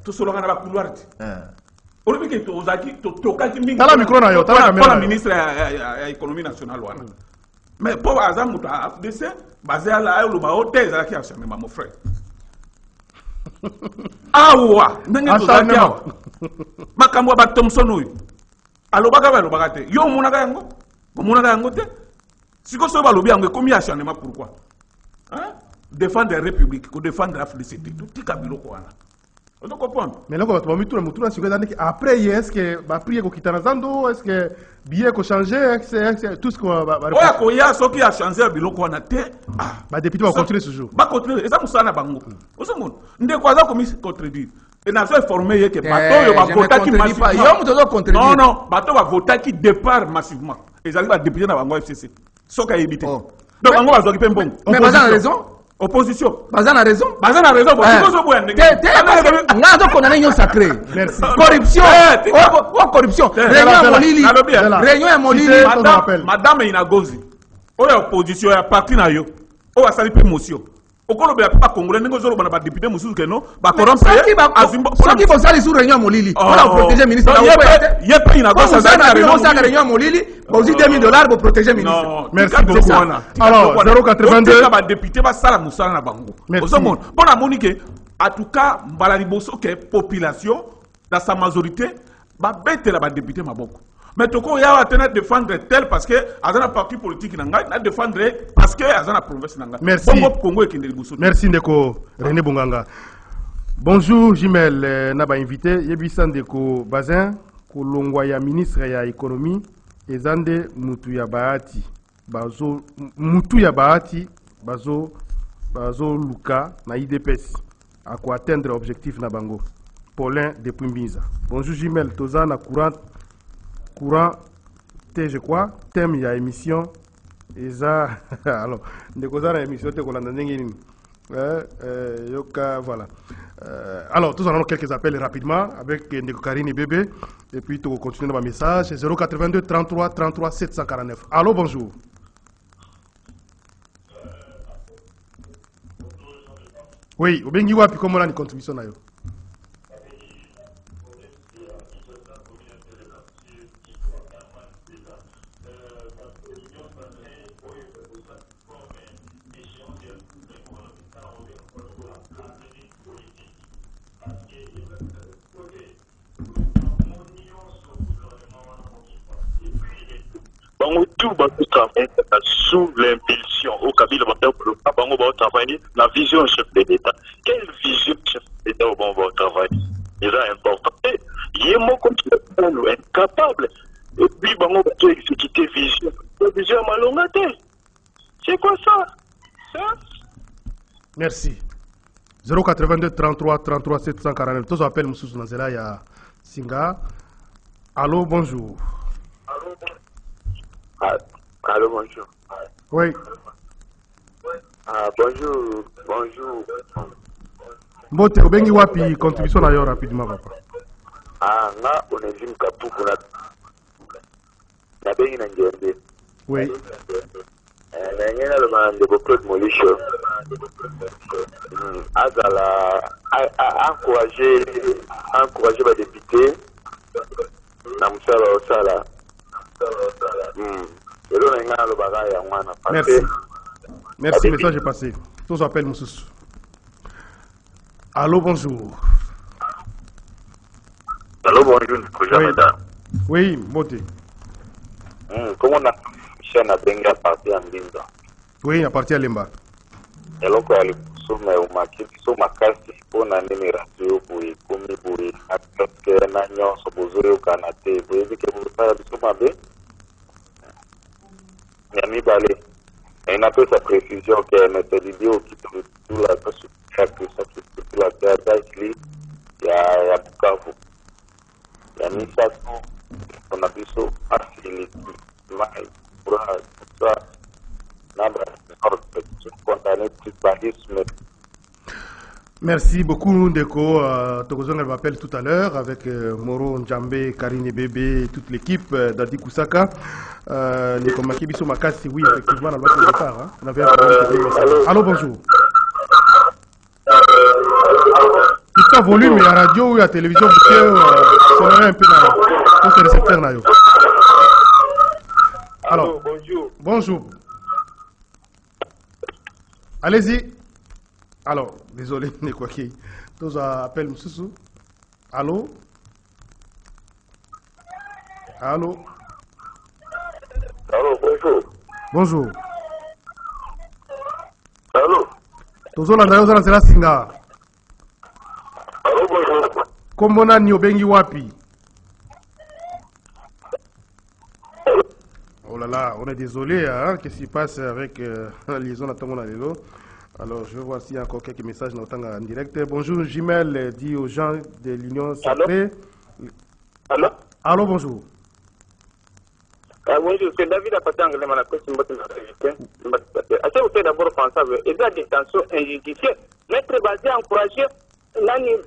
tout solo kana ba couloir on veut que to kaki mingi tala micro na yo tala caméra ministre ya économie nationale wana mais pour exemple muta FDC basé à la lo ba hôtel za ki asame mon frère awa ndenge tozaki awa makambo ba Thompson oyo alobaka te yo omonaka yango te siko so balobi yango ekomi acharnement pourquoi défendre la république ko défendre la félicité tout tika biloko wana on doit comprendre mais là quand on met tout sur après est-ce que ba prier ko kitana zando est-ce que billet ko changer c'est tout ce qu'on va oya ko ya so ki a changer biloko wana te ba député va continuer ce jour ba continuer eza musana bango ozomo ndeko aza komi contredire et na so informer ye que bato yo ba votaki massivement yo muto zo contredire non bato ba votaki départ massivement ezali ba député na bango FCC soka yebite donc bango bazwa ki pe mbongo mais baza raison opposition baza na raison bon sikozo boya ndenge nga zo condamner union sacrée corruption corruption réunion ya molili madame Inagozi oya opposition ya parti na yo o asali pe motion okolobela pa congolais ndenge ozoloba na ba député mosusu keno ba corrompre soki bosali sur réunion ya molili mpona protéger ministre ye pe Inagozi azali réunion ya molili bozi $2000 pour protéger ministre non merci beaucoup alors 082 ba député ba sala musala na bango ozomona mpona moni ke en tout cas mbala liboso ke population dans sa majorité ba betela ba député maboko mais toko yawa tena défendre tel parce que azana parti politique na ngai na défendre parce que azana province na ngai bongo Congo ekende liboso merci ndeko René Bonganga bonjour Jimel na ba invité yebisa ndeko Bazin kolongwa ya ministre ya économie ezande mutu ya bahati bazo luka na IDPS à quoi atteindre objectif na bango Paulin depuis Mbiza bonjour Jimel toza na courant te je crois thème ya émission eza alors ndeko za na émission te kolanda ndenge nini yoka voilà alors tous en avons quelques appels rapidement avec ndeko Karine Bébé et puis tu continuer dans ma message 082 33 33 749 allô bonjour oui obengi wapi comme on a une contribution na yo tout travail sous l'impulsion au Kabila Bango va travailler la vision chef de l'État. Quelle vision chef de l'État va travailler? Il est important. Il est incapable. Et puis Bango va exécuter vision. La vision à malongate. C'est quoi ça? Merci. 082 33 33 749. Tous appels Moussous Nazela ya Singa. Allô, bonjour. Allô, bonjour. Oui. Bonjour, bonjour. Mbote, obengi wapi contribution na yo rapidement, papa. Nga onezim kapuku na bengi na njende. Oui. Na ngena le mandeko Claude Molisho. Azala encourager ba député na musala osala. Merci. Merci, message est passé. Tous appels Moussous. Allô, bonjour. Allô, bonjour. Oui, Moté. Comment on a Michel Nabenga parti en Linda? Oui, à partir de Lemba. eloko ya liboso me omaki biso makasi mpona nini radio boye komi boye apreske na nyonso bozoyokana te boyebi ke bosala biso mabe ya mibale napesa précision ke netelidi okitulula tosutula te atakili ya bukavu ya misato mpona biso asiliki mai pura sa Merci beaucoup Ndeko. Tokozonga m'appelle tout à l'heure avec Moro Njambe, Karine Bébé, toute l'équipe d'Adi Kusaka. Les Komaki Biso Makasi, oui, effectivement, on a le départ. Hein. On avait un problème. Allô, bonjour. Tout à volume, il y a radio ou il y a télévision, c'est un peu dans le secteur. Alors, bonjour. Bonjour. Allez-y. Alors, désolé, Nekwaki. Tous appellent Moussou. Allô? Allô? Allô, bonjour. Bonjour. Allô? Tous on a singa. Allô, bonjour. Comment on a ni obengi wapi? Oh là là, on est désolé, hein? Qu'est-ce qui se passe avec la liaison à Tongo Nalelo? Alors, je vais voir s'il y a encore quelques messages en direct. Bonjour, Jimel dit aux gens de l'Union Sacrée. Allô? Allô, bonjour. Bonjour, c'est David Apatang, le Manacos, une bonne activité. Assez vous faites d'abord penser et la détention injustifiée. Maître basé encourager l'année.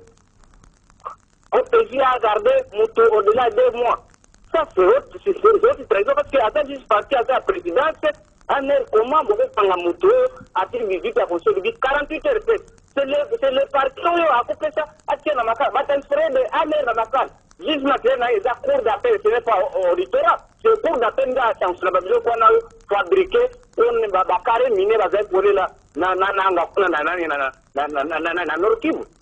On peut à garder moto au-delà de 2 mois. Ça, c'est autre trésor parce que attends juste parti à la présidence. Un air comment vous prendre la moto à une visite à fonction de 48 heures. C'est le parti qui a coupé ça à tiens à ma carte. Va transférer de un air à ma carte. Juste maintenant, il y a un cours d'appel, ce n'est pas auditoire. C'est le cours d'appel de la chance. La besoin qu'on a fabriqué, on va carré miner la zèle pour là. En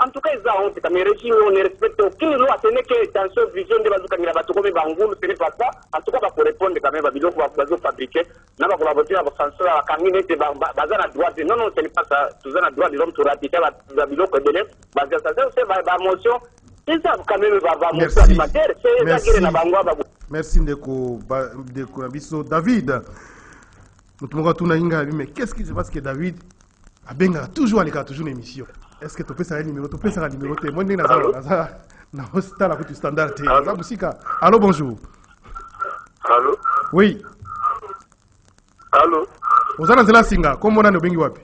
tout cas, ils ont honte. Mais régime, on ne respecte aucune loi. Ce n'est que dans cette vision de Bazouka Mirabatou, comme Bangoul, ce n'est pas ça. En tout cas, pour répondre quand même, Babylon va fabriquer. N'a pas collaboré avec François, à Camille, Bazar à droite. Non, non, ce n'est pas ça. Tout ça, à droite, les hommes, tout ratifié, Babylon, que délai. Bazar, ça, c'est ma motion. C'est ça, quand même, ma motion alimentaire. C'est ça qui est la Bangoua. Merci, Ndeko Nabiso. David, mais qu'est-ce qui se passe que David a toujours une émission? Est-ce que tu peux faire un numéro? Tu peux faire un numéro? Moi, je suis standard. Allô, bonjour. Allô? Oui. Allô? Vous avez la singa. Comment on a le wapi?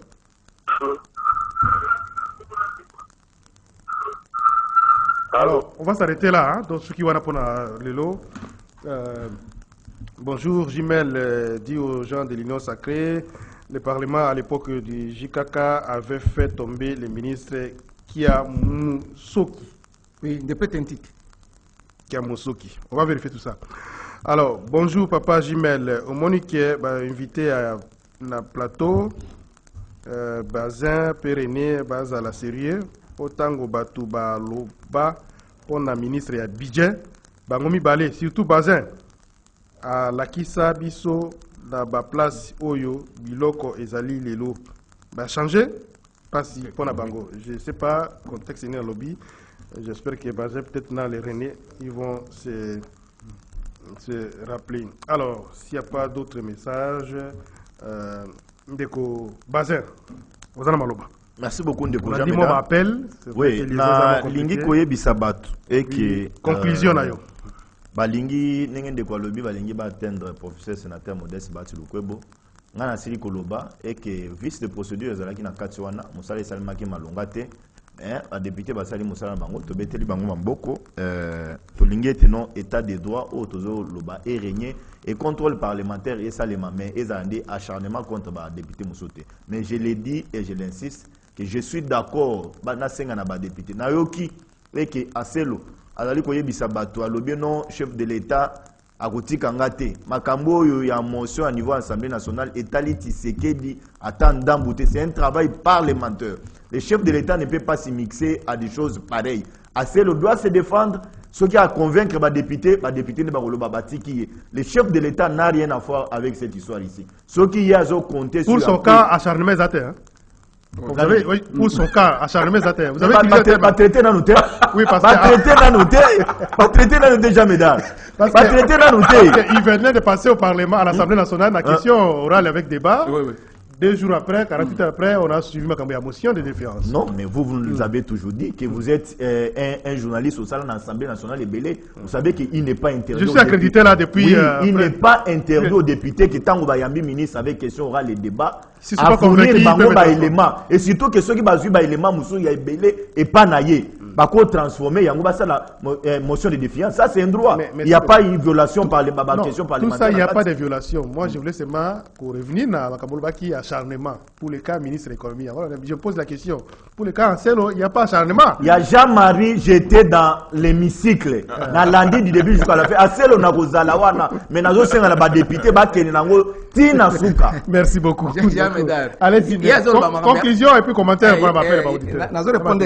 Alors, on va s'arrêter là. Hein, donc, ceux qui vont pour le lot. Bonjour, Jimel dit aux gens de l'Union Sacrée. Le Parlement, à l'époque du JKK, avait fait tomber le ministre Kiamusoki. Oui, de Pétentique. Kiamusoki. On va vérifier tout ça. Alors, bonjour, papa Jimel. Au Monique, invité à un plateau, Bazin, Péréné, Baz à la série, Otango Batouba Loba, on a ministre et Abidjan, Bangomi Balé, surtout Bazin, à Lakisa Biso, dans la place Oyo, Biloko, Ezali, Lelo, va changer, pas si pour la Bango. Je ne sais pas, contexte est né à lobby. J'espère que Bazin, peut-être dans les René, ils vont se rappeler. Alors, s'il n'y a pas d'autres messages, Ndeko Bazin, vous en avez maloba. Merci beaucoup Ndeko. On a dit mon appel. Oui, na lingi koye bisabatu et que conclusion na yo. Balingi ndenge Ndeko alobi balingi ba atteindre professeur sénateur Modeste Bati Lukwebo. Ngana sili koloba et que vice de procédure ezalaki na kati wana musala esalimaki malonga te. A député basali musala bango to beteli bango mamboko to lingi non état de droit au tozo loba et régner et contrôle parlementaire et salema mais ezandi acharnement contre ba député musote. Mais je l'ai dit et je l'insiste que je suis d'accord na senga na ba député na yoki et que aselo azali koyebisa bato alobi non chef de l'état akotika ngate makambo oyo ya motion à niveau assemblée nationale etali Tshisekedi attendant c'est un travail parlementaire. Le chef de l'état ne peut pas s'y mixer à des choses pareilles. Aselo doit se défendre Ce qui a convaincre les députés ne va le chef de l'État n'a rien à voir avec cette histoire ici. Ce qui y a compté pour son cas acharnement zaté. Vous avez, oui, pour son cas acharnement zaté. Vous avez pas traité dans nos terres. Oui, parce que pas traité dans nos déjà mesdames. Pas traité dans nos terres. Il venait de passer au Parlement, à l'Assemblée nationale, la question orale avec débat. Oui, oui. 2 jours après, 48 heures après, on a suivi ma motion de défiance. Non, mais vous nous avez toujours dit que vous êtes un journaliste au sein de l'Assemblée nationale et Belé. Vous savez qu'il n'est pas interdit. Je suis accrédité là depuis. Oui, il n'est pas interdit aux députés que tant que Bayambi ministre avec question orale et débat, si à fournir des éléments. Et surtout que ceux qui basent les éléments, il y a Belé et pas naïe. Par contre, transformer, il y a la motion de défiance. Ça, c'est un droit. Il n'y a pas une violation par les questions parlementaires. Tout ça, il n'y a pas de violation. Moi, je voulais seulement revenir à Makambolbaki acharnement pour les cas ministre de l'économie. Je pose la question. Pour les cas Anselo, il n'y a pas acharnement. Il y a Jean-Marie, j'étais dans l'hémicycle. Dans l'année du début jusqu'à la fin. Anselo, on a Gozalawana. Mais nous avons des députés, Tina Souka. Merci beaucoup. Allez-y. Conclusion et puis commentaire. Nous allons répondre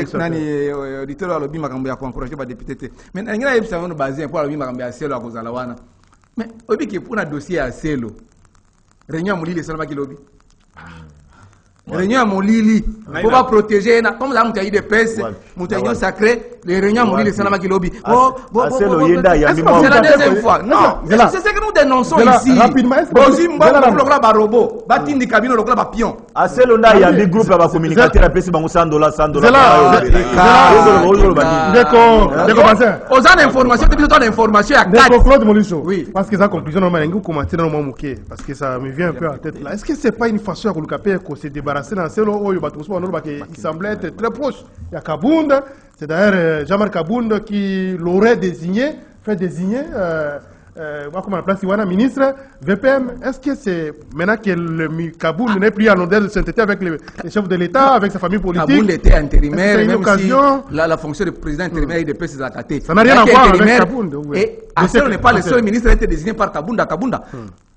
à l'objet makambo ya encourager ba député mais ngina yebisa ono basé pour l'objet makambo ya selo akozala wana mais obi ke pour na dossier ya selo réunion molili salama ki lobby réunion molili pour va protéger na comme ça mutayi de pèse mutayi sacré les réunions molili salama ki lobby selo yenda ya c'est la deuxième fois non c'est ce que nous dénonçons ici rapidement bozi mbongo lokla ba robot batindi cabine lokla ba pion selo nda ya bi groupe ba communicateur apesi bango $100 aux informations depuis ton information à 4 Claude Molicho oui parce que ça conclusion normalement ngi commenter dans mon moqué parce que ça me vient un peu à la tête là est-ce que c'est pas une façon à kolukape ko se débarrasser dans selo oyo batuso banolo qui semblait être très proche il y a Kabunda c'est d'ailleurs Jean-Marc Kabunda qui l'aurait désigné fait désigner comme la place Iwana ministre VPM. Est-ce que c'est maintenant que le Kaboul n'est plus à l'honneur de s'entêter avec les chefs de l'État, avec sa famille politique? Kaboul était intérimaire, même occasion... si la fonction de président intérimaire il dépêche ses accatés. Ça n'a rien à voir avec Kaboul. Et Asselo n'est pas le seul ministre qui a été désigné par Kabunda.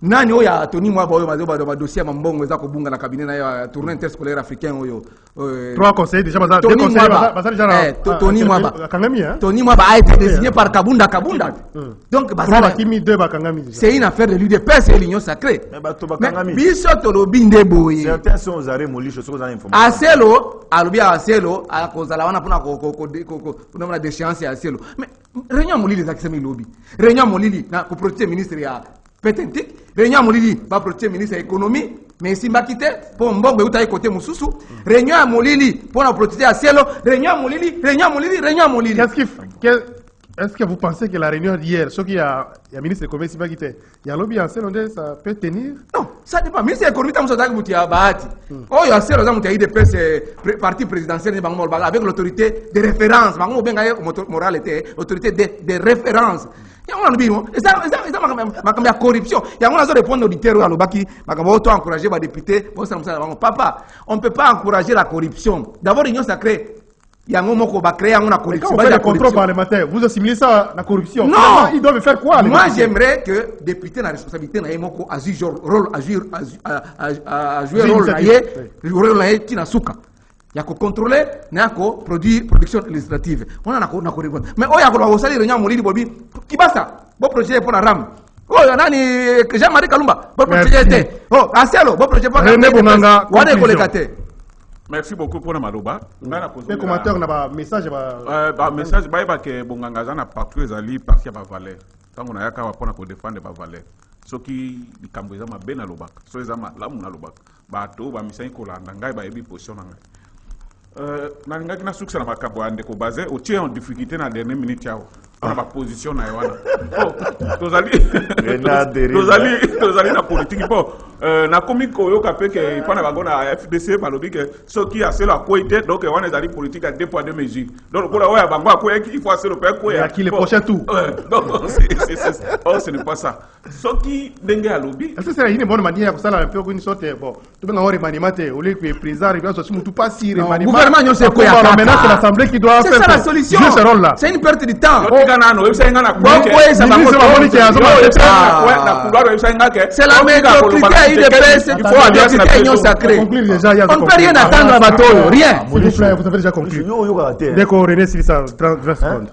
Nani oya Tony Mwaba oyo mazoba dossier mambongo eza ko bunga na cabinet na ya tournée interscolaire africain oyo 3 conseillers déjà bazar Tony Mwaba Kangami Tony Mwaba a été désigné par Kabunda donc c'est une affaire de l'UDPS et l'Union sacrée mais biso tolobi ndeboye certains sont aux arrêts Molicho sur les informations Asselo alobia Asselo a kozala wana pona ko na déchéance ya Asselo mais réunion molili za kisemi lobby réunion molili na ko protéger ministre ya Pétentique, réunion Molili va protéger ministre de l'économie, mais si Makite pour Mbongo utaye côté Mususu, réunion Molili pour la protéger à Cielo, réunion Molili. Est-ce que vous pensez que la réunion d'hier, ce qu'il y a ministre de l'économie, si Makite, il y a lobby en Cielo, ça peut tenir? Non, ça dépend. Ministre de l'économie, tu as dit Bahati. Oh, il y a Cielo, tu as dit parti présidentiel avec l'autorité de référence. L'autorité de référence. Il y a une corruption. Il y a une réponse auditeur à l'Obaki. Encourager les députés. Papa, on ne peut pas encourager la corruption. D'abord, l'Union sacrée. Il y a un moment qu'on va créer une corruption. Quand on fait le contrôle parlementaire, vous assimilez ça à la corruption. Non! Ils doivent faire quoi? Moi, j'aimerais que les députés na responsabilité na yemoko a jouer rôle tina suka. Il y a qu'à contrôler, il y a qu'à produire production législative. On a corruption. Mais il y a qu'à salir réunion molili bobi. Qui va ça? Bon projet pour la RAM. Oh, il y a nani Jean-Marie Kalumba. Bon projet. Oh, Asselo. Bon projet pour la RAM. Wade kolekate. Merci beaucoup pour Maloba. Les commentaires na message message ba ke bonganga za na partout ezali parti ba valeur. Tango na yaka wapona ko défendre ba valeur. Soki likambo eza mabe na lobaka. So eza malamu na lobaka. Ba to ba misai ko landa ngai ba yebi position ngai. Na ngaki na succès na makambo ande ko basé au tien en difficulté na dernière minute yao. On a ma position na yawana. Oh, tozali na politique bon. Na komi koyo kapé que pana bagona FDC balobi que ce qui a c'est la qualité donc on est allé politique à 2 poids 2 mesures. Donc pour la ouais bango akoya il faut c'est le père koya. Qui le prochain tour. Donc ce n'est pas ça. Ce qui dengue à lobby. Est-ce que c'est une bonne manière pour ça la peu une sorte bon. Tu peux avoir remaniement au lieu que président arrive sur tout pas si remaniement. Gouvernement c'est quoi maintenant c'est l'assemblée qui doit faire. C'est ça la solution. Ce rôle là. C'est une perte de temps. C'est la médiocrité à UDPS. Il faut alliance na union sacrée. On ne peut rien attendre à bateau, rien. Vous avez déjà conclu. Dès qu'on renaît sur ça, 20 secondes.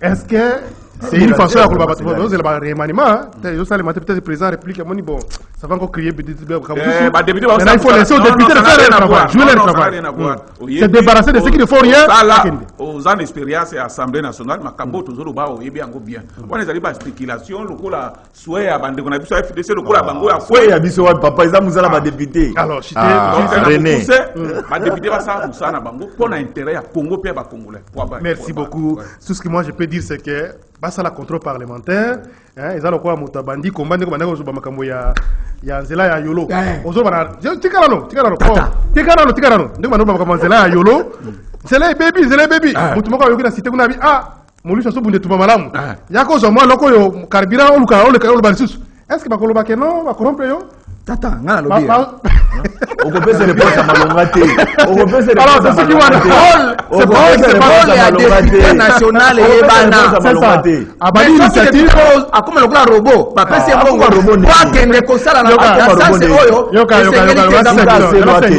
Est-ce que c'est une façon à couper c'est le remaniement. Peut-être le président de la République a dit bon, ça va encore crier il faut laisser aux députés de faire leur travail, jouer leur travail. Se débarrasser de ceux qui ne font rien. Aux ans d'expérience et Assemblée nationale, Makambo toujours ba oyebi yango bien. On les a dit ba spéculation, lokola souhait à bande qu'on a vu sur FDC, lokola bango ya fouet ya biso papa ils ont musala ba député. Alors, cité René. Ba député va ça musana bango pour l'intérêt à Congo pe ba congolais. Merci beaucoup. Tout ce que moi je peux dire c'est que basa la contrôle parlementaire, ils ont quoi mutabandi combat ndeko bandeko zo ba makambo ya nzela ya yolo. Ozo bana tikala no ndeko bandeko ba makambo nzela ya yolo. Nzela baby. Mutu moko yoki na cité kuna bi molusha so bunde tuma malamu. Yako zo moi loko yo carburant oluka balisusu. Est-ce que bakolo bakeno ba corrompre yo? Tata, ngana lobi. On peut se répondre à Malongate. Alors, c'est ce qui va c'est bon, il y a député national et Bana. C'est ça. Abali initiative. A comme le robot. Bah, c'est un robot. Pas qu'elle ne consale la ça, c'est oyo.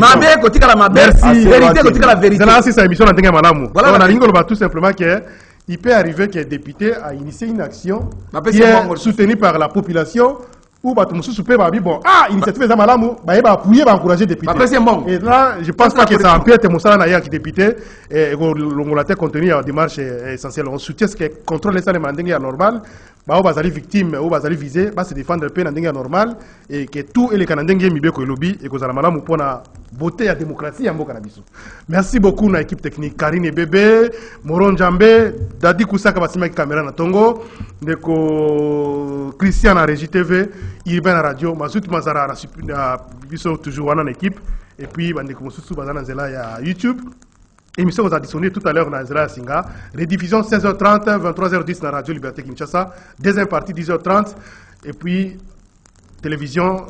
Mabe, kotika la mabe. Vérité, kotika la vérité. C'est ça, émission d'Antenga Malamu. Voilà, on a dit tout simplement que il peut arriver qu'un député a initié une action qui est soutenue par la population. Ou bah tout le monde bon initiative za malamu ba appuyer ba encourager député et là je pense pas que ça empiète Moussa Naya qui député et l'ongolateur contenu à démarche essentielle on soutient ce que contrôle ça les mandingi normal ba ba zali victime ou ba zali visé ba se défendre le pays ndinga normal et que tout et les canadiens mibe ko lobby et ko za malamu pona beauté ya démocratie ya mboka na biso. Merci beaucoup na équipe technique Karine Bébé, Moron Djambé, Dadi Kusaka basima caméra na Tongo, ndeko Christian na Régie TV, Irben na radio, Mazout Mazara na biso toujours en équipe et puis bandeko mosusu bazana nzela ya YouTube. Émission vous a disonné tout à l'heure dans Zela Singa. Rediffusion 16h30, 23h10 dans Radio Liberté Kinshasa. Deuxième partie 10h30 et puis télévision